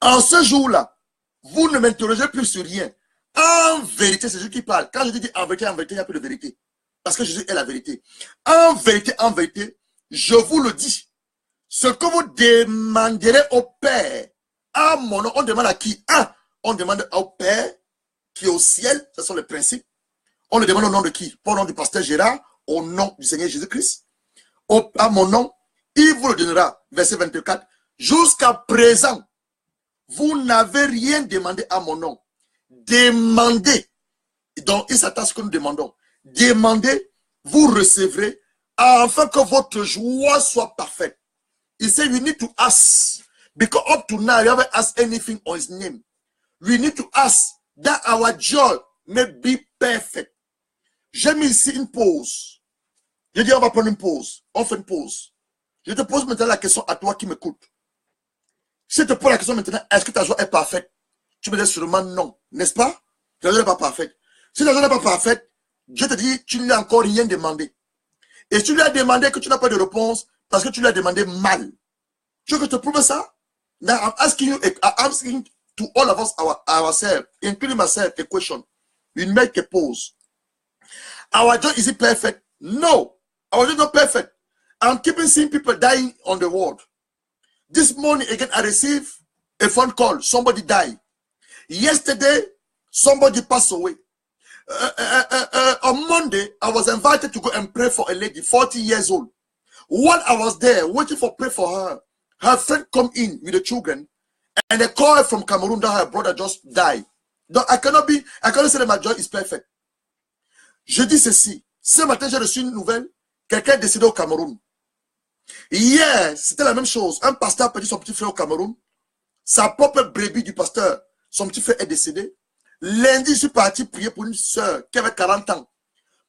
En ce jour-là, vous ne m'interrogez plus sur rien. En vérité, c'est Jésus qui parle. Quand je dis en vérité, il n'y a plus de vérité. Parce que Jésus est la vérité. En vérité, je vous le dis. Ce que vous demanderez au Père, à mon nom, on demande à qui? On demande au Père qui est au ciel. Ce sont les principes. On le demande au nom de qui? Pas au nom du pasteur Gérard, au nom du Seigneur Jésus-Christ. À mon nom, il vous le donnera. Verset 24. Jusqu'à présent, vous n'avez rien demandé à mon nom. Demandez. Donc, il s'attend à ce que nous demandons. Demandez, vous recevrez, afin que votre joie soit parfaite. He said, we need to ask. Because up to now, you haven't asked anything on his name. We need to ask that our joy may be perfect. J'ai mis ici une pause. J'ai dit, on va prendre une pause. On fait une pause. Je te pose maintenant la question à toi qui m'écoute. Si je te pose la question maintenant, est-ce que ta joie est parfaite? Tu me dis sûrement non, n'est-ce pas? Ta joie n'est pas parfaite. Si ta joie n'est pas parfaite, Dieu te dit, tu ne lui as encore rien demandé. Et tu lui as demandé que tu n'as pas de réponse parce que tu lui as demandé mal. Tu veux que je te prouve ça? Now I'm asking to all of us ourselves, including myself, a question. We make a pause. Our joy, is it perfect? No. Our joy is not perfect. I'm keeping seeing people dying on the world. This morning again, I received a phone call. Somebody died. Yesterday, somebody passed away. On Monday, I was invited to go and pray for a lady, 40 years old. While I was there, waiting for prayer for her, her friend come in with the children, and they call her from Cameroon that her brother just died. Donc, I cannot say that my joy is perfect. Je dis ceci. Ce matin, j'ai reçu une nouvelle. Quelqu'un est décédé au Cameroun. Hier, c'était la même chose. Un pasteur a perdu son petit frère au Cameroun. Sa propre brebis du pasteur, son petit frère est décédé. Lundi, je suis parti prier pour une soeur qui avait 40 ans.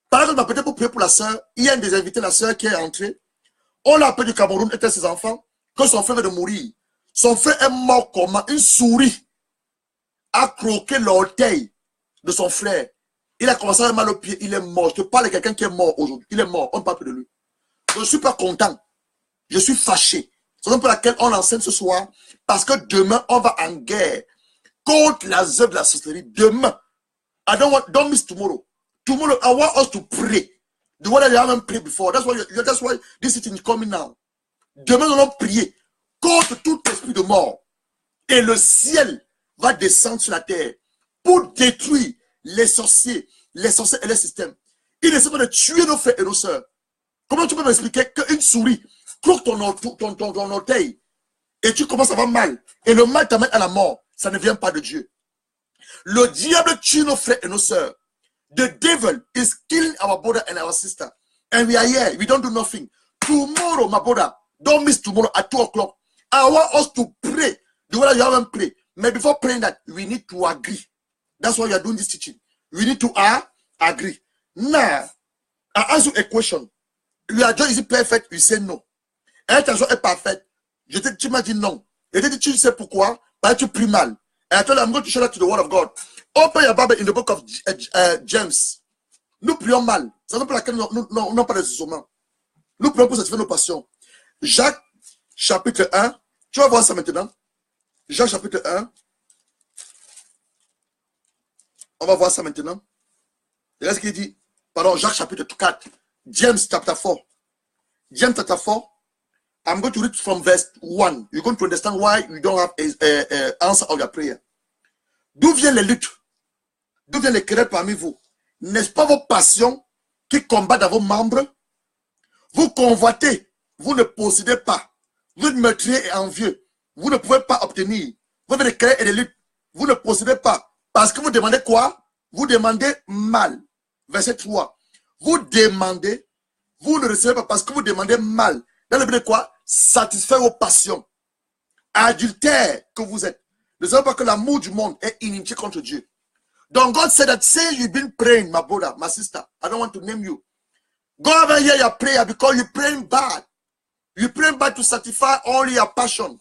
Par exemple, peut-être pour prier pour la soeur, il y a un des invités, la soeur qui est entrée. On l'a appelé du Cameroun, était ses enfants, que son frère vient de mourir. Son frère est mort comment? Une souris a croqué l'orteil de son frère. Il a commencé à avoir mal au pied, il est mort. Je te parle de quelqu'un qui est mort aujourd'hui. Il est mort, on ne parle plus de lui. Je ne suis pas content. Je suis fâché. C'est la raison pour laquelle on l'enseigne ce soir. Parce que demain, on va en guerre contre les œuvres de la sorcellerie. Demain. Don't miss tomorrow. Tomorrow, I want us to pray. The one that you haven't prayed before. That's why this is coming now. Demain, nous allons prier contre tout esprit de mort. Et le ciel va descendre sur la terre pour détruire les sorciers et les systèmes. Il essaie pas de tuer nos frères et nos sœurs. Comment tu peux m'expliquer qu'une souris croque ton orteil et tu commences à avoir mal et le mal t'amène à la mort? Ça ne vient pas de Dieu. Le diable tue nos frères et nos sœurs. The devil is killing our brother and our sister. And we are here. We don't do nothing. Tomorrow, my brother, don't miss tomorrow at 2 o'clock. I want us to pray the way that you haven't prayed. But before praying that, we need to agree. That's why we are doing this teaching. We need to agree. Now, I ask you a question. Your joy is it perfect? You say no. Et ta joie est parfaite. Tu m'as dit non. Et tu sais pourquoi? Parce que tu pries mal. And I told you, I'm going to show that to the word of God. Open your Bible in the book of James. Nous prions mal. C'est la raison pour laquelle nous n'avons pas de moment. Nous prions pour satisfaire nos passions. Jacques, chapitre 1. Tu vas voir ça maintenant. Jacques chapitre 1. On va voir ça maintenant. Regarde ce qu'il dit. Pardon, Jacques chapitre 4. James chapter 4. James chapter 4. I'm going to read from verse 1. You're going to understand why you don't have an answer of your prayer. D'où viennent les luttes? D'où viennent les querelles parmi vous? N'est-ce pas vos passions qui combattent dans vos membres? Vous convoitez, vous ne possédez pas. Vous êtes meurtrier et envieux. Vous ne pouvez pas obtenir. Vous avez des querelles et des luttes. Vous ne possédez pas. Parce que vous demandez quoi? Vous demandez mal. Verset 3. Vous demandez, vous ne recevez pas parce que vous demandez mal. Dans le but de quoi? Satisfaire vos passions. Adultère que vous êtes. Ne savez pas que l'amour du monde est inimitié contre Dieu. Donc God said that say you've been praying, my brother, my sister. I don't want to name you. Go over here your prayer because you're praying bad. You're praying bad to satisfy only your passion.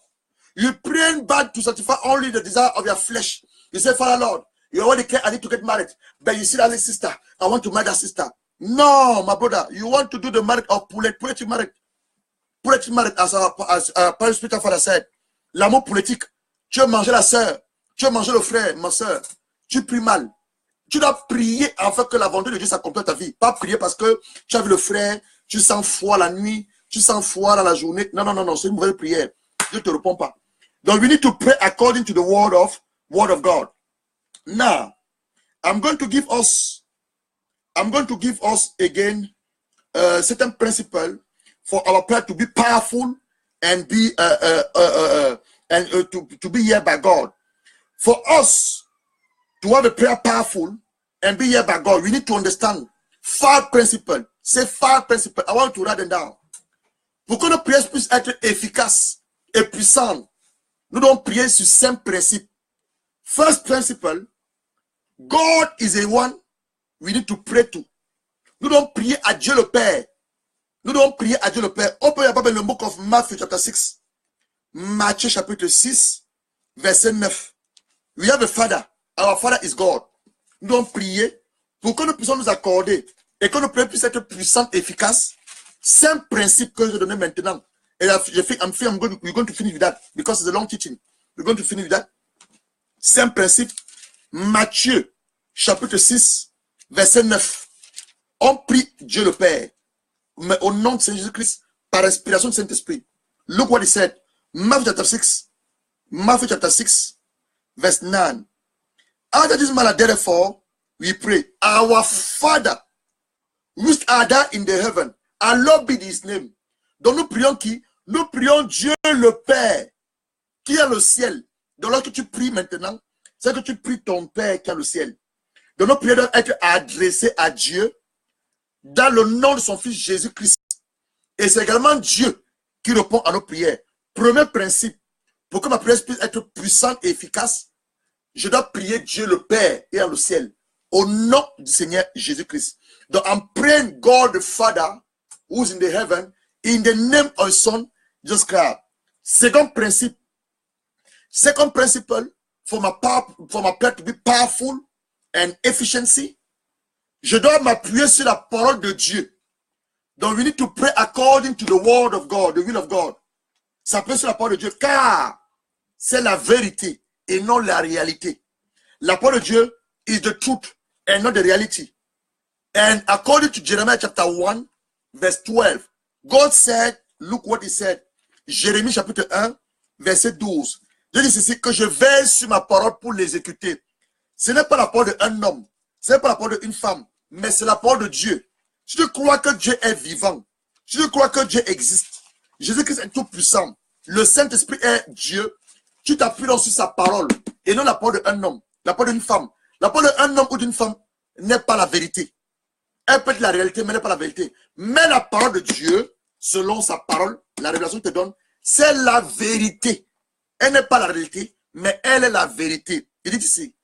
You're praying bad to satisfy only the desire of your flesh. You say, Father Lord, you already care, I need to get married. But you see that sister, I want to marry that sister. No, my brother, you want to do the marriage of politic marriage. Politic marriage, as our parent spiritual father said. L'amour politique. Tu veux manger la sœur, tu veux manger le frère, ma sœur. Tu pries mal. Tu dois prier afin que la volonté de Dieu s'accomplisse dans ta vie. Pas prier parce que tu as vu le frère, tu sens froid la nuit, tu sens froid dans la journée. Non, non, non, non, c'est une mauvaise prière. Dieu ne te répond pas. Donc, we need to pray according to the word of God. Now, I'm going to give us again certain principle for our prayer to be powerful and be to be heard by God. For us to have a prayer powerful and be heard by God, we need to understand 5 principles. Say 5 principles. I want to write them down. Pour que nos prières puissent être efficaces et puissantes, nous devons prier sur 5 principes. First principle, God is the one we need to pray to. Nous devons prier à Dieu le Père. Nous devons prier à Dieu le Père. Open your Bible in the book of Matthew chapter 6. Matthieu chapitre 6, verset 9. We have a Father. Our Father is God. Nous devons prier pour que nous puissions nous accorder et que nos prières puissent être puissantes et efficaces. 5 principes que je donne maintenant. Et we're going to finish with that because it's a long teaching. We're going to finish with that. 5 principes. Matthieu chapitre 6, verset 9. On prie Dieu le Père, mais au nom de Seigneur Jésus-Christ, par inspiration du Saint-Esprit. Look what he said. Matthew chapter 6, verse 9. After this manner, therefore, we pray, our Father, which art thou in the heaven, hallowed be his name. Donc nous prions qui? Nous prions Dieu le Père, qui est le ciel. Donc lorsque tu pries maintenant, c'est que tu pries ton Père qui est le ciel. Donc nos prières doivent être adressées à Dieu dans le nom de son Fils Jésus-Christ. Et c'est également Dieu qui répond à nos prières. Premier principe, pour que ma prière puisse être puissante et efficace, je dois prier Dieu le Père et dans le ciel, au nom du Seigneur Jésus-Christ. Donc, I'm praying God the Father, who's in the heaven, in the name of His Son, Jesus Christ. Second principle, for my prayer to be powerful and efficiency, je dois m'appuyer sur la parole de Dieu. Donc, we need to pray according to the word of God, the will of God. S'appuyer sur la parole de Dieu, car c'est la vérité et non la réalité. La parole de Dieu is the truth and not the reality. And according to Jeremiah chapter 1, verse 12, God said, look what he said. Jérémie chapitre 1, verset 12. Dieu dit ceci, que je veille sur ma parole pour l'exécuter. Ce n'est pas la parole d'un homme, ce n'est pas la parole d'une femme, mais c'est la parole de Dieu. Si tu crois que Dieu est vivant, si tu crois que Dieu existe, Jésus-Christ est tout puissant, le Saint-Esprit est Dieu, tu t'appuies donc sur sa parole et non la parole d'un homme, la parole d'une femme. La parole d'un homme ou d'une femme n'est pas la vérité. Elle peut être la réalité, mais n'est pas la vérité. Mais la parole de Dieu, selon sa parole, la révélation te donne, c'est la vérité. Elle n'est pas la réalité, mais elle est la vérité. Il dit ici,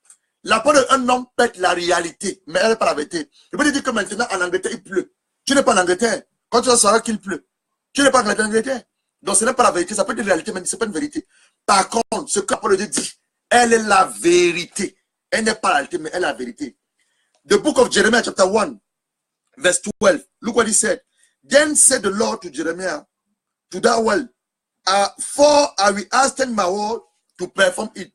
la parole d'un homme peut être la réalité, mais elle n'est pas la vérité. Je peux te dire que maintenant, en Angleterre, il pleut. Tu n'es pas en Angleterre. Quand tu vas savoir qu'il pleut, tu n'es pas en Angleterre. Donc, ce n'est pas la vérité. Ça peut être une réalité, mais ce n'est pas une vérité. Par contre, ce que la parole de Dieu dit, elle est la vérité. Elle n'est pas la réalité, mais elle est la vérité. The book of Jeremiah, chapter 1, verse 12. Look what he said. Then said the Lord to Jeremiah, to that well, For I will hasten my word to perform it.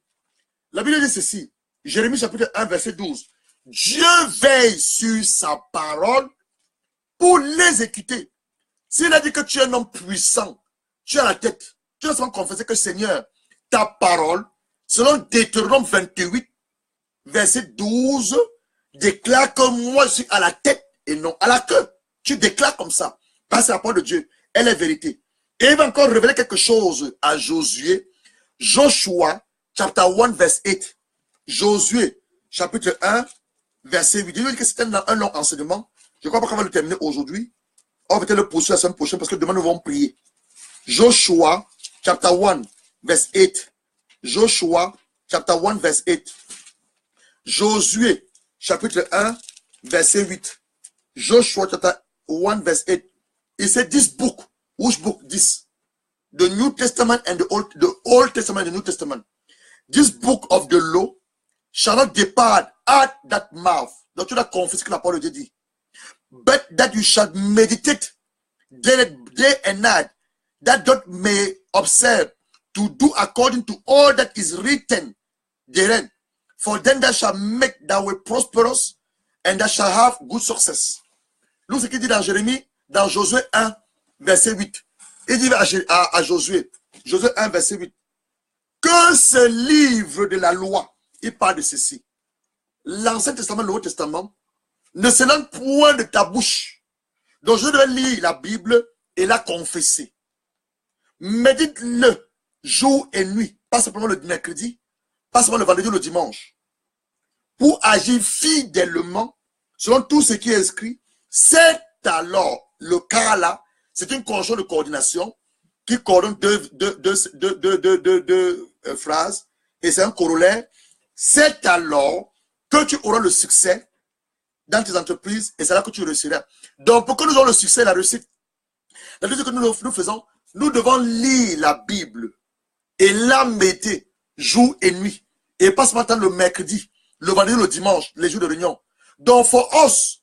La Bible dit ceci, Jérémie chapitre 1, verset 12. Dieu veille sur sa parole pour l'exécuter. S'il a dit que tu es un homme puissant, tu as la tête, tu dois seulement confesser que Seigneur, ta parole, selon Deutéronome 28, verset 12, déclare que moi je suis à la tête et non à la queue. Tu déclares comme ça. Parce que la parole de Dieu, elle est vérité. Et il va encore révéler quelque chose à Josué. Joshua, chapter 1, verse 8. Josué, chapitre 1, verset 8. Je veux dire que c'était un long enseignement. Je ne crois pas qu'on va le terminer aujourd'hui. On va peut-être le poursuivre la semaine prochaine parce que demain nous allons prier. Joshua, chapter 1, verse 8. Joshua, chapter 1, verse 8. Josué, chapitre 1, verset 8. Joshua, chapter 1, verse 8. It said this book, which book? This. The New Testament and the Old Testament and the New Testament. This book of the law shall not depart out that mouth. Donc tu dois confesser que la parole de Dieu dit. But that you shall meditate day and night, that thou may observe to do according to all that is written therein. For then thou shall make thy way prosperous, and thou shall have good success. Nous, ce qu'il dit dans Jérémie, dans Josué 1, verset 8. Il dit à Josué, Josué 1, verset 8, que ce livre de la loi, il parle de ceci. L'Ancien Testament, le Nouveau Testament, ne s'éloigne point de ta bouche. Donc je dois lire la Bible et la confesser. Médite-le jour et nuit, pas simplement le mercredi, pas simplement le vendredi ou le dimanche, pour agir fidèlement selon tout ce qui est écrit. C'est alors le cas là, c'est une conjonction de coordination qui coordonne deux phrases et c'est un corollaire. C'est alors que tu auras le succès dans tes entreprises et c'est là que tu réussiras. Donc pour que nous ayons le succès et la réussite, la chose que nous faisons, nous devons lire la Bible et la méditer jour et nuit. Et pas seulement le mercredi, le vendredi, le dimanche, les jours de réunion. Donc for us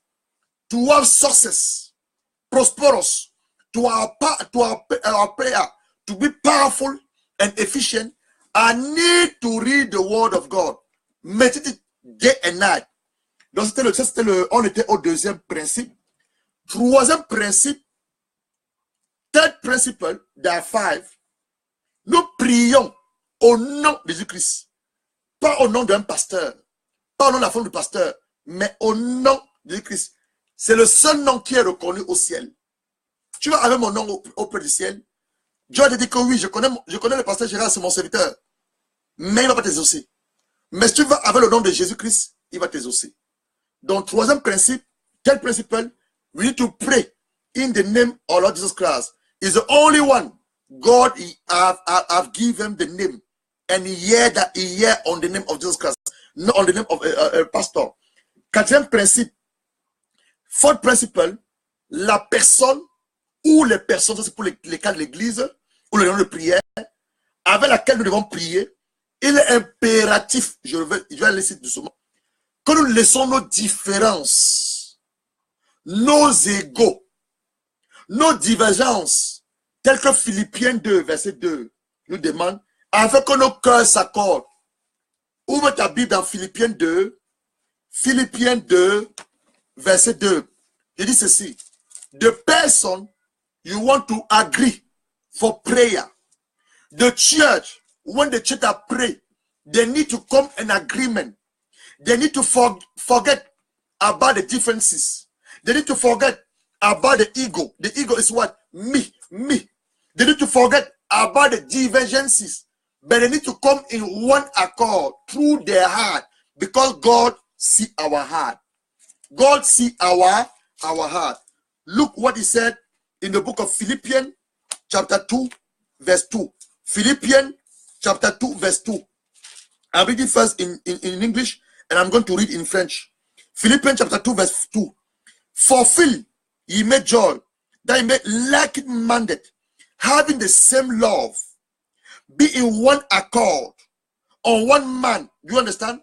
to have success, prosperous, to our prayer, to be powerful and efficient, I need to read the word of God. Meditate day and night. Donc on était au deuxième principe. Troisième principe, third principle, there are 5. Nous prions au nom de Jésus-Christ. Pas au nom d'un pasteur, pas au nom de la femme du pasteur, mais au nom de Jésus-Christ. C'est le seul nom qui est reconnu au ciel. Tu vas avec mon nom auprès du ciel. Dieu a dit que oui, je connais le pasteur Gérard, c'est mon serviteur. Mais il ne va pas t'exaucer. Mais si tu vas avec le nom de Jésus-Christ, il va t'exaucer. Donc, troisième principe, quel principe? We need to pray in the name of Lord Jesus Christ. He's the only one. God have given the name. And he hear on the name of Jesus Christ. Not on the name of a pastor. Quatrième principe. Fourth principle, la personne ou les personnes, c'est pour les cas de l'église, ou les noms de prière, avec laquelle nous devons prier, il est impératif, je vais laisser doucement, que nous laissons nos différences, nos égos, nos divergences, telles que Philippiens 2, verset 2, nous demande, afin que nos cœurs s'accordent. Ouvre ta Bible dans Philippiens 2, verset 2. Je dis ceci. The person you want to agree for prayer. The church, when the church are pray, they need to come in agreement. They need to forget about the differences. They need to forget about the ego. The ego is what? Me. They need to forget about the divergences. But they need to come in one accord through their heart. Because God see our heart. God see our heart. Look what he said in the book of Philippians, chapter 2, verse 2. Philippians, chapter 2, verse 2. I'm reading first in English, and I'm going to read in French. Philippians, chapter 2, verse 2. Fulfill ye may joy, that ye may like-minded, having the same love, be in one accord, on one man. Do you understand?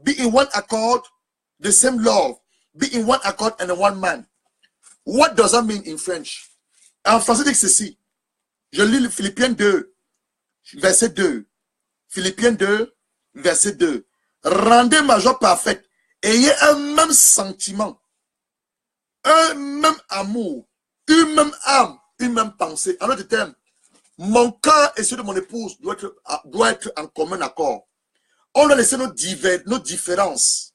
Be in one accord, the same love. Be in one accord and in one man. What does that mean in French? En français, dit ceci. Je lis le Philippiens 2, verset 2. Philippiens 2, verset 2. Rendez ma joie parfaite. Ayez un même sentiment, un même amour, une même âme, une même pensée. En d'autres termes, mon cœur et celui de mon épouse doit être en commun accord. On doit laisser nos différences,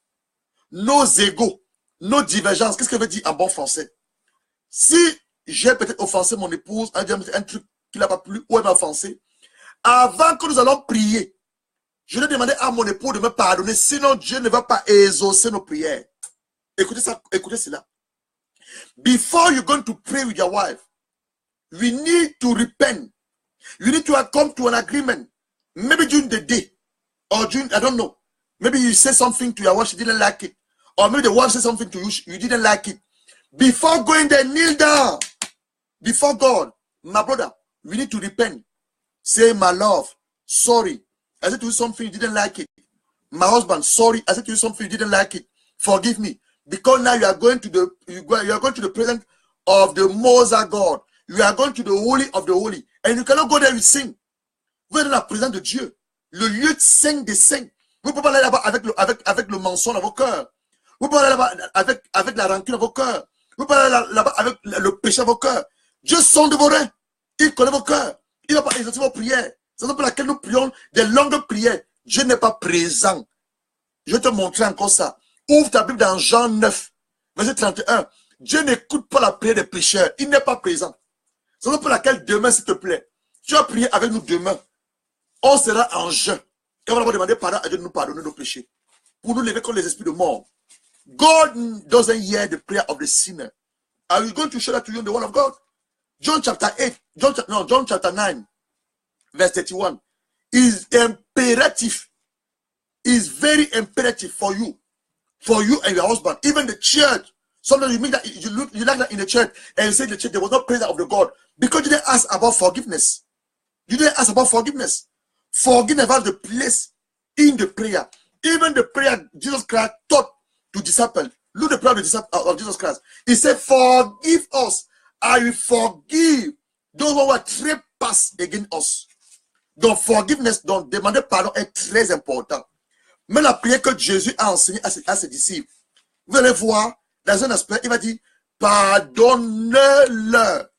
nos égos, nos divergences. Qu'est-ce que veut dire en bon français? Si j'ai peut-être offensé mon épouse, un truc qui n'a pas plu ou elle m'a offensé, avant que nous allons prier, je vais demander à mon époux de me pardonner, sinon Dieu ne va pas exaucer nos prières. Écoutez ça, écoutez cela. Before you're going to pray with your wife, we need to repent. You need to come to an agreement. Maybe during the day, or during, I don't know. Maybe you say something to your wife, she didn't like it. Or maybe the wife said something to you, you didn't like it. Before going there, kneel down. Before God, my brother, we need to repent. Say, my love, sorry. I said to you something, you didn't like it. My husband, sorry. I said to you something, you didn't like it. Forgive me. Because now you are going to the presence of the Most High God. You are going to the Holy of the Holy. And you cannot go there with sin. Vous êtes dans la présence de Dieu. Le lieu de saint des saints. Vous ne pouvez pas aller là-bas avec le mensonge dans vos cœurs. Vous ne pouvez pas aller là-bas avec la rancune dans vos cœurs. Vous ne pouvez pas aller là-bas avec le péché dans vos cœurs. Dieu sonde vos reins. Il connaît vos cœurs. Il ne va pas exaucer vos prières. C'est pour laquelle nous prions des longues prières. Dieu n'est pas présent. Je vais te montrer encore ça. Ouvre ta Bible dans Jean 9, verset 31. Dieu n'écoute pas la prière des pécheurs. Il n'est pas présent. C'est pour laquelle demain, s'il te plaît, tu vas prier avec nous demain. On sera en jeûne. Et on va demander pardon à Dieu de nous pardonner nos péchés. Pour nous lever contre les esprits de mort. God doesn't hear the prayer of the sinner. Are you going to show that to you in the word of God? John chapter 9, verse 31. Is imperative. Is very imperative for you and your husband. Even the church. Sometimes you mean that you like that in the church and you say in the church there was no prayer of the God. Because you didn't ask about forgiveness. You didn't ask about forgiveness. Forgiveness has the place in the prayer. Even the prayer Jesus Christ taught to disciples. Look at the prayer of Jesus Christ. He said, forgive us. I will forgive those who are trespass against us. Donc forgiveness, donc demander pardon est très important. Mais la prière que Jésus a enseignée à ses disciples, vous allez voir, dans un aspect, il va dire, pardonnez-leur.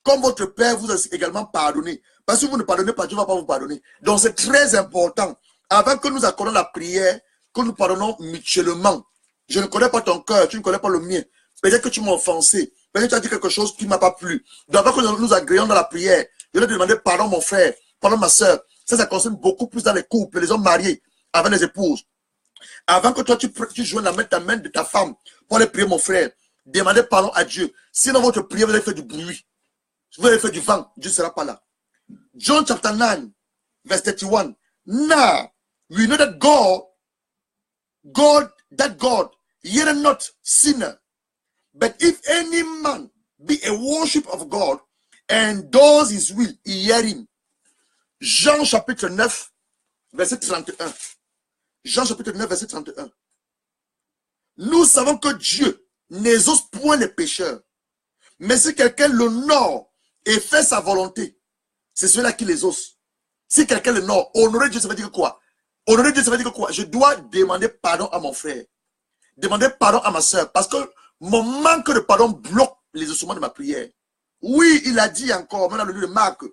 Comme votre Père vous a également pardonné. Parce que si vous ne pardonnez pas, Dieu ne va pas vous pardonner. Donc c'est très important. Avant que nous accordons la prière, que nous pardonnons mutuellement. Je ne connais pas ton cœur, tu ne connais pas le mien. Peut-être que tu m'as offensé. Peut-être que tu as dit quelque chose qui ne m'a pas plu. Donc avant que nous agréons dans la prière, je vais te demander pardon mon frère, pardon ma soeur. Ça concerne beaucoup plus dans les couples, les hommes mariés, avec les épouses. Avant que toi tu joignes ta main de ta femme pour aller prier mon frère, demandez pardon à Dieu. Sinon votre prière, vous allez faire du bruit. Vous allez faire du vent, Dieu ne sera pas là. John chapter 9, verse 31. Now, we know that God heareth not sinner. But if any man be a worshipper of God and does his will, he hear him. Jean chapitre 9, verset 31. Jean chapitre 9, verset 31. Nous savons que Dieu n'exauce point les pécheurs. Mais si quelqu'un l'honore et fait sa volonté, c'est celui-là qui l'exauce. Si quelqu'un l'honore, honorer Dieu, ça veut dire quoi? Honorer Dieu, ça veut dire quoi? Je dois demander pardon à mon frère. Demander pardon à ma soeur. Parce que mon manque de pardon bloque les ossements de ma prière. Oui, il a dit encore, maintenant le livre de Marc,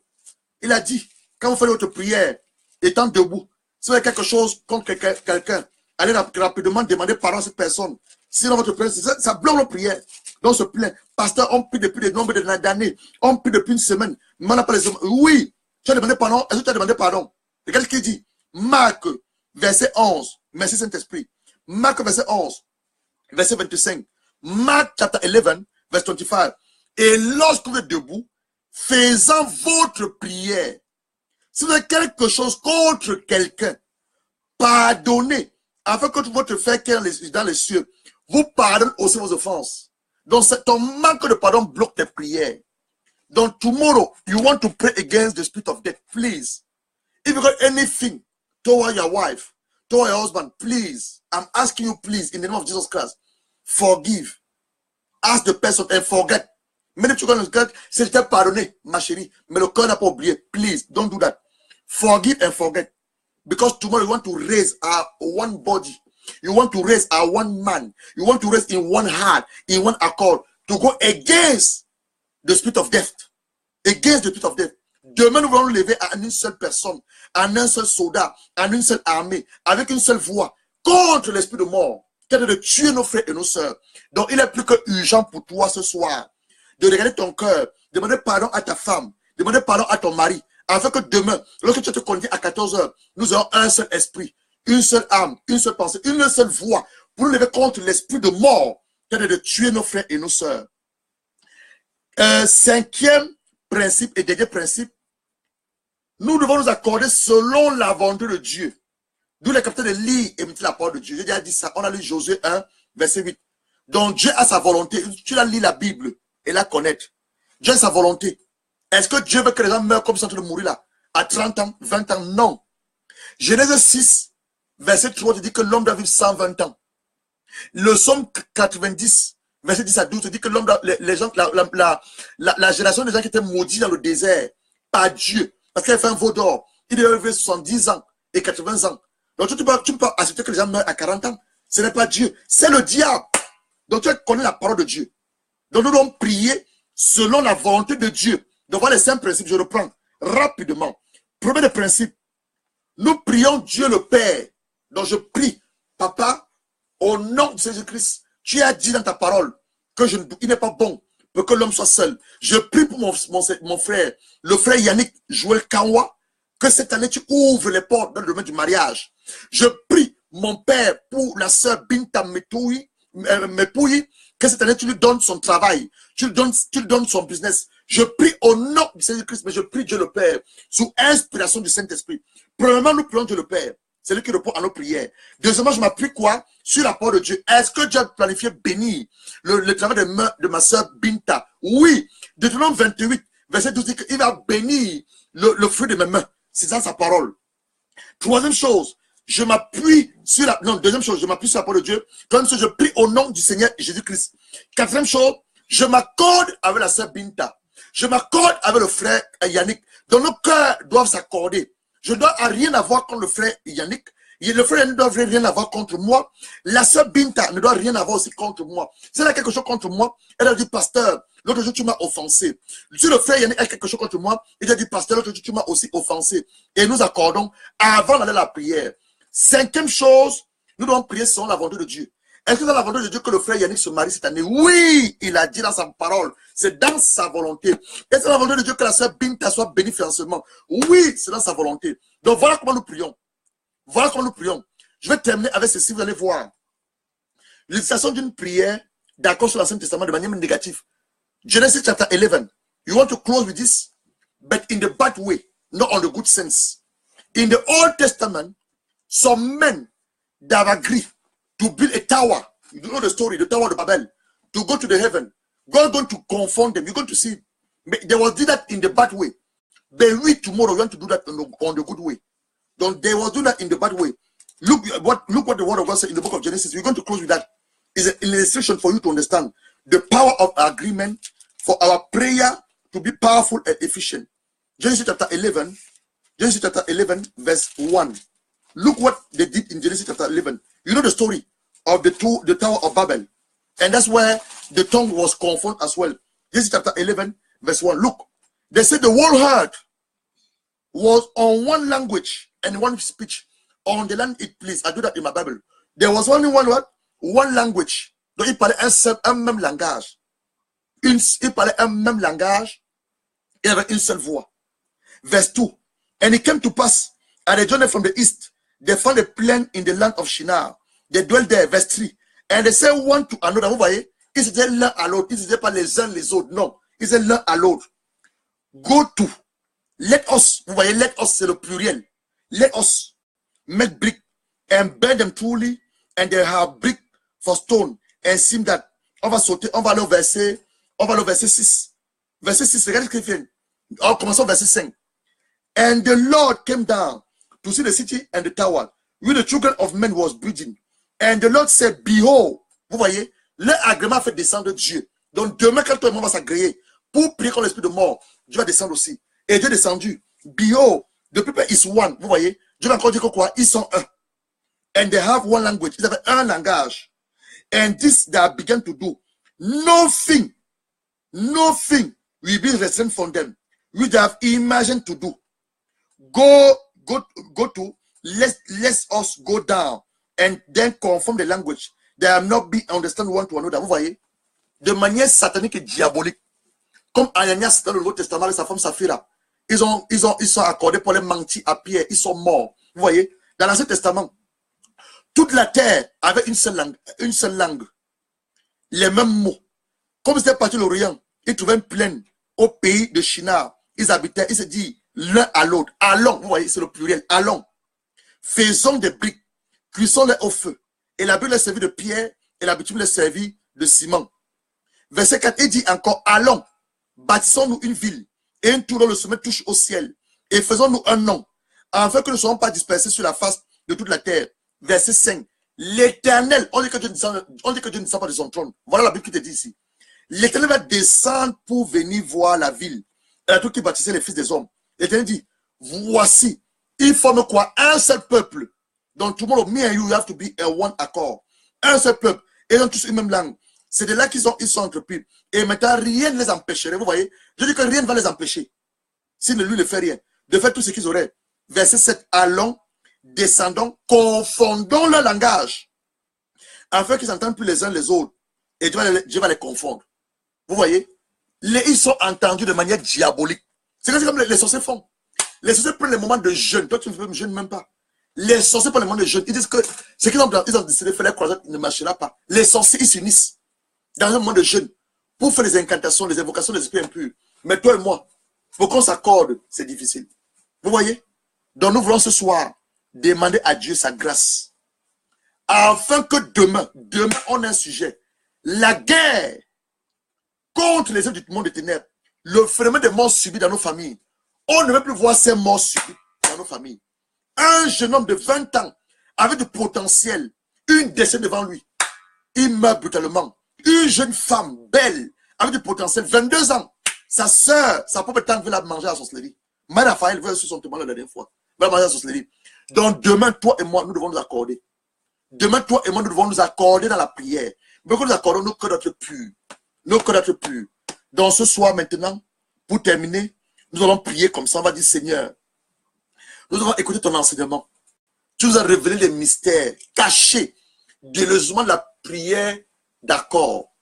il a dit, quand vous faites votre prière, étant debout, si vous avez quelque chose contre quelqu'un, allez rapidement demander pardon à cette personne. Sinon votre prière, ça bloque nos prières. Donc on se plaint. Pasteur, on prie depuis des nombres d'années. On prie depuis une semaine. Oui, tu as demandé pardon. Est-ce que tu as demandé pardon? Regarde ce qu'il dit. Marc, verset 11. Merci Saint-Esprit. Marc, verset 11. Verset 25. Mark chapter 11, verse 25. Et lorsque vous êtes debout, faisant votre prière, si vous avez quelque chose contre quelqu'un, pardonnez, afin que votre frère qui est dans les cieux vous pardonne aussi vos offenses. Donc, ton manque de pardon bloque tes prières. Donc, tomorrow, you want to pray against the spirit of death, please. If you got anything toward your wife, toward your husband, please, I'm asking you, please, in the name of Jesus Christ, forgive. Ask the person and forget. Même si tu connais le cœur, si je t'ai pardonné, ma chérie, mais le cœur n'a pas oublié. Please, don't do that. Forgive and forget. Because tomorrow you want to raise our one body. You want to raise our one man. You want to raise in one heart, in one accord, to go against the spirit of death. Against the spirit of death. Demain, nous allons nous lever à une seule personne, à un seul soldat, à une seule armée, avec une seule voix, contre l'esprit de mort, qui est de tuer nos frères et nos sœurs. Donc, il est plus que urgent pour toi ce soir de regarder ton cœur, demander pardon à ta femme, demander pardon à ton mari, afin que demain, lorsque tu te conduis à 14 h, nous aurons un seul esprit, une seule âme, une seule pensée, une seule voix, pour nous lever contre l'esprit de mort, qui est de tuer nos frères et nos sœurs. Cinquième principe et dernier principe, nous devons nous accorder selon la volonté de Dieu. D'où les capteurs de lire et mettre la parole de Dieu. J'ai déjà dit ça. On a lu Josué 1, verset 8. Donc Dieu a sa volonté. Tu l'as lu la Bible et la connaître. Dieu a sa volonté. Est-ce que Dieu veut que les gens meurent comme ils sont en train de mourir là? À 30 ans, 20 ans? Non. Genèse 6, verset 3, dit que l'homme doit vivre 120 ans. Le psaume 90, verset 10 à 12, dit que l'homme, les gens, la génération des gens qui étaient maudits dans le désert par Dieu, parce qu'il a fait un veau d'or, il devait vivre 70 ans et 80 ans. Donc tu peux pas accepter que les gens meurent à 40 ans. Ce n'est pas Dieu, c'est le diable. Donc tu connais la parole de Dieu. Donc nous devons prier selon la volonté de Dieu. Donc voilà les 5 principes, je reprends rapidement. Premier principe, nous prions Dieu le Père. Donc je prie, Papa, au nom de Jésus-Christ, tu as dit dans ta parole que il n'est pas bon pour que l'homme soit seul. Je prie pour mon frère, le frère Yannick Joël Kanwa, que cette année tu ouvres les portes dans le domaine du mariage. Je prie, mon Père, pour la sœur Binta Mepouyi, que cette année tu lui donnes son travail, tu lui donnes son business. Je prie au nom de Jésus-Christ, mais je prie Dieu le Père, sous inspiration du Saint-Esprit. Premièrement, nous prions Dieu le Père. C'est lui qui répond à nos prières. Deuxièmement, je m'appuie quoi? Sur la parole de Dieu. Est-ce que Dieu a planifié bénir le travail de ma soeur Binta? Oui. Deutéronome 28, verset 12 dit qu'il va bénir le fruit de mes mains. C'est ça sa parole. Troisième chose, je m'appuie sur la... Non, deuxième chose, je m'appuie sur la parole de Dieu. Comme ça, je prie au nom du Seigneur Jésus-Christ. Quatrième chose, je m'accorde avec la sœur Binta. Je m'accorde avec le frère Yannick. Donc nos cœurs doivent s'accorder. Je ne dois rien avoir contre le frère Yannick. Le frère Yannick ne doit rien avoir contre moi. La sœur Binta ne doit rien avoir aussi contre moi. Si elle a quelque chose contre moi, elle a dit, pasteur, l'autre jour tu m'as offensé. Si le frère Yannick a quelque chose contre moi, il a dit, pasteur, l'autre jour tu m'as aussi offensé. Et nous accordons avant d'aller à la prière. Cinquième chose, nous devons prier selon la volonté de Dieu. Est-ce que c'est la volonté de Dieu que le frère Yannick se marie cette année? Oui, il a dit dans sa parole. C'est dans sa volonté. Est-ce que c'est la volonté de Dieu que la sœur Binta soit bénie financièrement? Oui, c'est dans sa volonté. Donc voilà comment nous prions. Voilà comment nous prions. Je vais terminer avec ceci, vous allez voir. L'utilisation d'une prière d'accord sur l'Ancien Testament de manière négative. Genesis chapter 11. You want to close with this? But in the bad way, not on the good sense. In the Old Testament, some men that have agreed to build a tower. You know the story, the Tower of Babel. To go to the heaven. God is going to confront them. You're going to see. They will do that in the bad way. But we tomorrow want to do that on the good way. Don't they will do that in the bad way. Look what the word of God said in the book of Genesis. We're going to close with that. It's an illustration for you to understand the power of agreement for our prayer to be powerful and efficient. Genesis chapter 11, verse 1. Look what they did in Genesis chapter 11. You know the story of the Tower of Babel. And that's where the tongue was confronted as well. Genesis chapter 11, verse 1. Look, they said the whole earth was on one language and one speech. On the land it pleased. I do that in my Bible. There was only one word, one language. Donc il parlait un même langage. Il parlait un même langage et avec une seule voix. Verse 2. And it came to pass, at the journey from the east, they found a plain in the land of Shinar. They dwelt there. Verse 3. And they said one to another. Vous voyez, ils disaient l'un à l'autre. Ils disaient pas les uns les autres. Non. Ils disaient l'un à l'autre. Go to. Let us. Vous voyez, let us, c'est le pluriel. Let us make brick and burn them truly, and they have brick for stone. And seem that. On va sauter, on va aller au verset 6. Verset 6, regardez ce qu'il fait. Alors, commençons au verset 5. And the Lord came down to see the city and the tower, where the children of men was building. And the Lord said, behold, vous voyez, leur agrément fait descendre Dieu. Donc demain, quand toi et moi va s'agréer, pour prier contre l'esprit de mort, Dieu va descendre aussi. Et Dieu est descendu. Behold, the people is one. Vous voyez, Dieu va encore dire que quoi? Ils sont un. And they have one language. Ils avaient un langage. And this they began to do. Nothing will be restrained from them. We have imagined to do. Go to, let us go down and then confirm the language. They have not been understand one to another. Vous voyez? De manière satanique et diabolique. Comme Ananias dans le Nouveau Testament avec sa femme Saphira. Ils sont accordés pour les mentir à Pierre. Ils sont morts. Vous voyez? Dans l'Ancien Testament, toute la terre avait une seule langue. Les mêmes mots. Comme c'était parti de l'Orient, ils trouvaient une plaine au pays de Shinar. Ils habitaient, ils se disent l'un à l'autre. Allons, vous voyez, c'est le pluriel. Allons. Faisons des briques. Cuisons-les au feu. Et la Bible les servit de pierre et la bitume les servit de ciment. Verset 4, il dit encore, allons, bâtissons-nous une ville et une tour dont le sommet touche au ciel. Et faisons-nous un nom, afin que nous ne soyons pas dispersés sur la face de toute la terre. Verset 5, l'Éternel, on dit que Dieu ne descend pas de son trône. Voilà la Bible qui te dit ici. L'Éternel va descendre pour venir voir la ville. Et la tour qui bâtissait les fils des hommes. L'Éternel dit, voici, il forme quoi? Un seul peuple. Donc, tomorrow, me and you have to be a one accord. Un seul peuple. Et ils ont tous une même langue. C'est de là qu'ils sont entrepris. Et maintenant, rien ne les empêcherait. Vous voyez? Je dis que rien ne va les empêcher. S'il ne lui ne fait rien. De faire tout ce qu'ils auraient. Verset 7. Allons, descendons, confondons leur langage. Afin qu'ils n'entendent plus les uns les autres. Et Dieu va les confondre. Vous voyez? Ils sont entendus de manière diabolique. C'est comme les sorciers font. Les sorciers prennent les moments de jeûne. Toi, tu ne jeûnes même pas. Les sorciers prennent les moments de jeûne. Ils disent que ce qu'ils ont décidé de faire, la croisade ne marchera pas. Les sorciers, ils s'unissent dans un moment de jeûne pour faire les incantations, les invocations des esprits impurs. Mais toi et moi, pour qu'on s'accorde, c'est difficile. Vous voyez? Donc nous voulons ce soir demander à Dieu sa grâce. Afin que demain, on a un sujet. La guerre contre les œuvres du monde des ténèbres, le phénomène des morts subies dans nos familles. On ne veut plus voir ces morts subies dans nos familles. Un jeune homme de 20 ans, avec du potentiel, une décennie devant lui, il meurt brutalement. Une jeune femme, belle, avec du potentiel, 22 ans, sa soeur, sa propre tante veut la manger à la sorcellerie. Mère Raphaël veut sur son témoin la dernière fois, veut la manger à la sorcellerie. Donc demain, toi et moi, nous devons nous accorder. Demain, toi et moi, nous devons nous accorder dans la prière. Mais que nous accordons nos cœurs d'être purs. Nos cœurs d'être purs. Donc ce soir maintenant, pour terminer, nous allons prier comme ça. On va dire, Seigneur, nous allons écouter ton enseignement. Tu nous as révélé les mystères cachés de l'éleusement de la prière d'accord.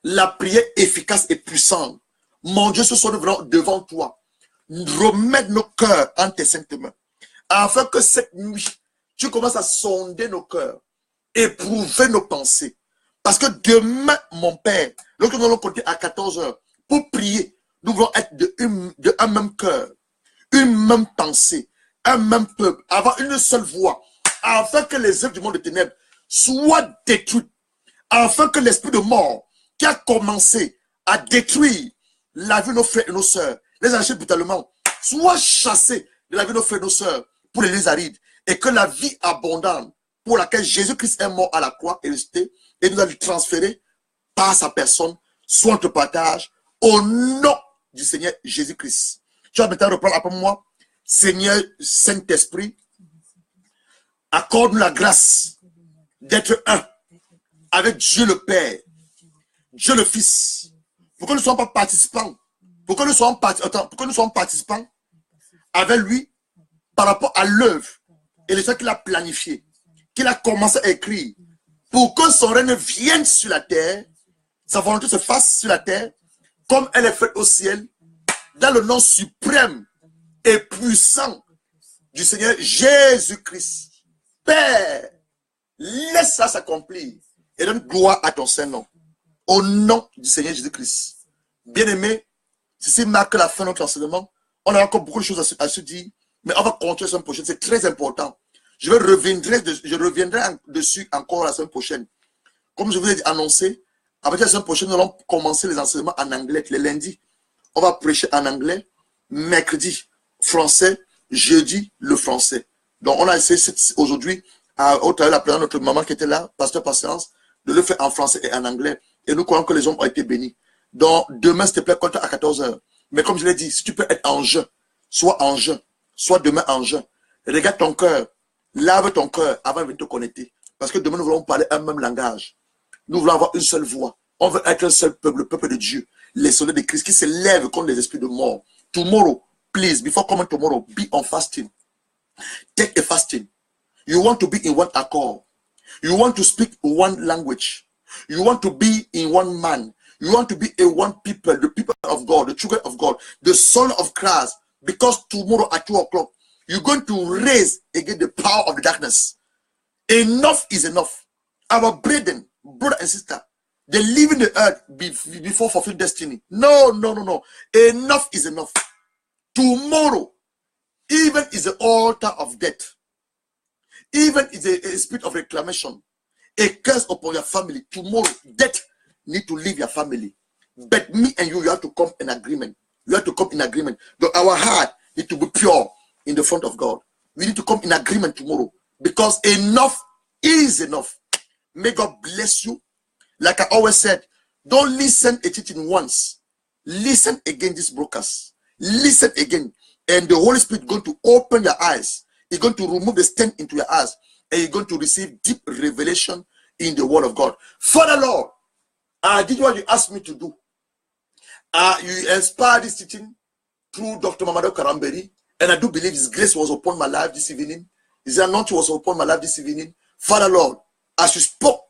La prière efficace et puissante. Mon Dieu, ce soir, nous venons devant toi. Remettre nos cœurs en tes saintes mains. Afin que cette nuit, tu commences à sonder nos cœurs. Éprouver nos pensées. Parce que demain, mon Père, lorsque nous allons compter à 14 heures, pour prier, nous voulons être de un même cœur, une même pensée, un même peuple, avoir une seule voix, afin que les œuvres du monde de ténèbres soient détruites, afin que l'esprit de mort qui a commencé à détruire la vie de nos frères et nos sœurs, les arracher brutalement, soit chassé de la vie de nos frères et nos sœurs pour les lieux arides, et que la vie abondante pour laquelle Jésus-Christ est mort à la croix est resté, et nous a transféré par sa personne, soit notre partage, au nom du Seigneur Jésus-Christ. Tu vas maintenant reprendre après moi. Seigneur Saint-Esprit, accorde-nous la grâce d'être un avec Dieu le Père, Dieu le Fils, pour que nous ne soyons pas participants, pour que nous soyons participants avec lui par rapport à l'œuvre et les choses qu'il a planifiées, qu'il a commencé à écrire, pour que son règne vienne sur la terre, sa volonté se fasse sur la terre, comme elle est faite au ciel, dans le nom suprême et puissant du Seigneur Jésus-Christ. Père, laisse ça s'accomplir et donne gloire à ton Saint-Nom. Au nom du Seigneur Jésus-Christ. Bien-aimé, ceci marque la fin de notre enseignement. On a encore beaucoup de choses à se dire, mais on va continuer la semaine prochaine. C'est très important. Je reviendrai dessus encore la semaine prochaine. Comme je vous ai annoncé, à partir de la semaine prochaine, nous allons commencer les enseignements en anglais. Les lundis, on va prêcher en anglais. Mercredi, français. Jeudi, le français. Donc, on a essayé aujourd'hui, au travers de la présence de notre maman qui était là, pasteur Patience, de le faire en français et en anglais. Et nous croyons que les hommes ont été bénis. Donc, demain, s'il te plaît, compte à 14 h. Mais comme je l'ai dit, si tu peux être en jeûne, soit en jeûne, soit demain en jeûne. Regarde ton cœur, lave ton cœur avant de venir te connecter. Parce que demain, nous voulons parler un même langage. Nous voulons avoir une seule voix. On veut être un seul peuple, le peuple de Dieu. Les soldats de Christ qui se lèvent contre les esprits de mort. Tomorrow, please, before coming tomorrow, be on fasting. Take a fasting. You want to be in one accord. You want to speak one language. You want to be in one man. You want to be a one people, the people of God, the children of God, the son of Christ. Because tomorrow at 2 o'clock, you're going to raise against the power of the darkness. Enough is enough. Our brethren, brother and sister, they live in the earth before fulfilling destiny. No, no, no, no. Enough is enough. Tomorrow, even is the altar of death. Even is a spirit of reclamation. A curse upon your family. Tomorrow, death need to leave your family. But me and you have to come in agreement. You have to come in agreement. Our heart need to be pure in the front of God. We need to come in agreement tomorrow. Because enough is enough. May God bless you. Like I always said, don't listen a teaching once. Listen again, these brokers. Listen again. And the Holy Spirit is going to open your eyes. He's going to remove the stain into your eyes. And you're going to receive deep revelation in the word of God. Father Lord, I did what you asked me to do. You inspired this teaching through Dr. Mamadou Karamberi. And I do believe His grace was upon my life this evening. His anointing was upon my life this evening. Father Lord, as you spoke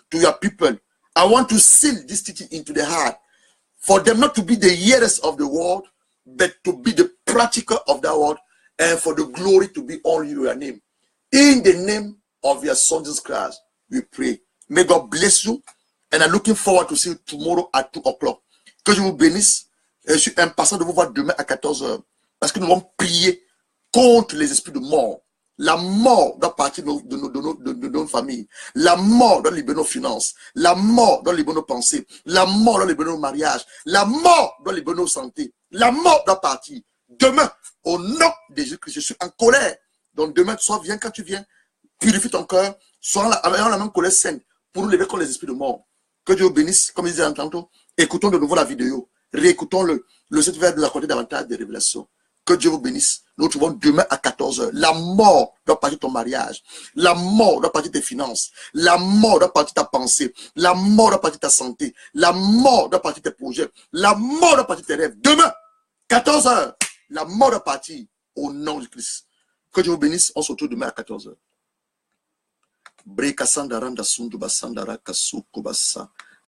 to your people, I want to seal this teaching into the heart. For them not to be the hearers of the word, but to be the practical of that word. And for the glory to be all in your name. In the name of your Son Jesus Christ, we pray. May God bless you. And I'm looking forward to see you tomorrow at 2 o'clock. Que je vous bénisse. Et je suis impatient de vous voir demain à 14 h. Parce que nous allons prier contre les esprits de mort. La mort doit partir de nos familles. La mort doit libérer nos finances. La mort doit libérer nos pensées. La mort doit libérer nos mariages. La mort doit libérer nos santé. La mort doit partir. Demain, au nom de Jésus-Christ, je suis en colère. Donc demain, sois viens quand tu viens. Purifie ton cœur. Sois ayant la même colère saine pour nous lever contre les esprits de mort. Que Dieu vous bénisse. Comme il disait tantôt, écoutons de nouveau la vidéo. Réécoutons-le. Le Seigneur va nous accorder davantage de révélations. Que Dieu vous bénisse. Nous nous trouvons demain à 14 h. La mort doit partir de ton mariage. La mort doit partir de tes finances. La mort doit partir de ta pensée. La mort doit partir de ta santé. La mort doit partir de tes projets. La mort doit partir de tes rêves. Demain, 14 h, la mort doit partir au nom de Christ. Que Dieu vous bénisse. On se retrouve demain à 14 h. Breka sandaranda sundu basandara kasuku basa.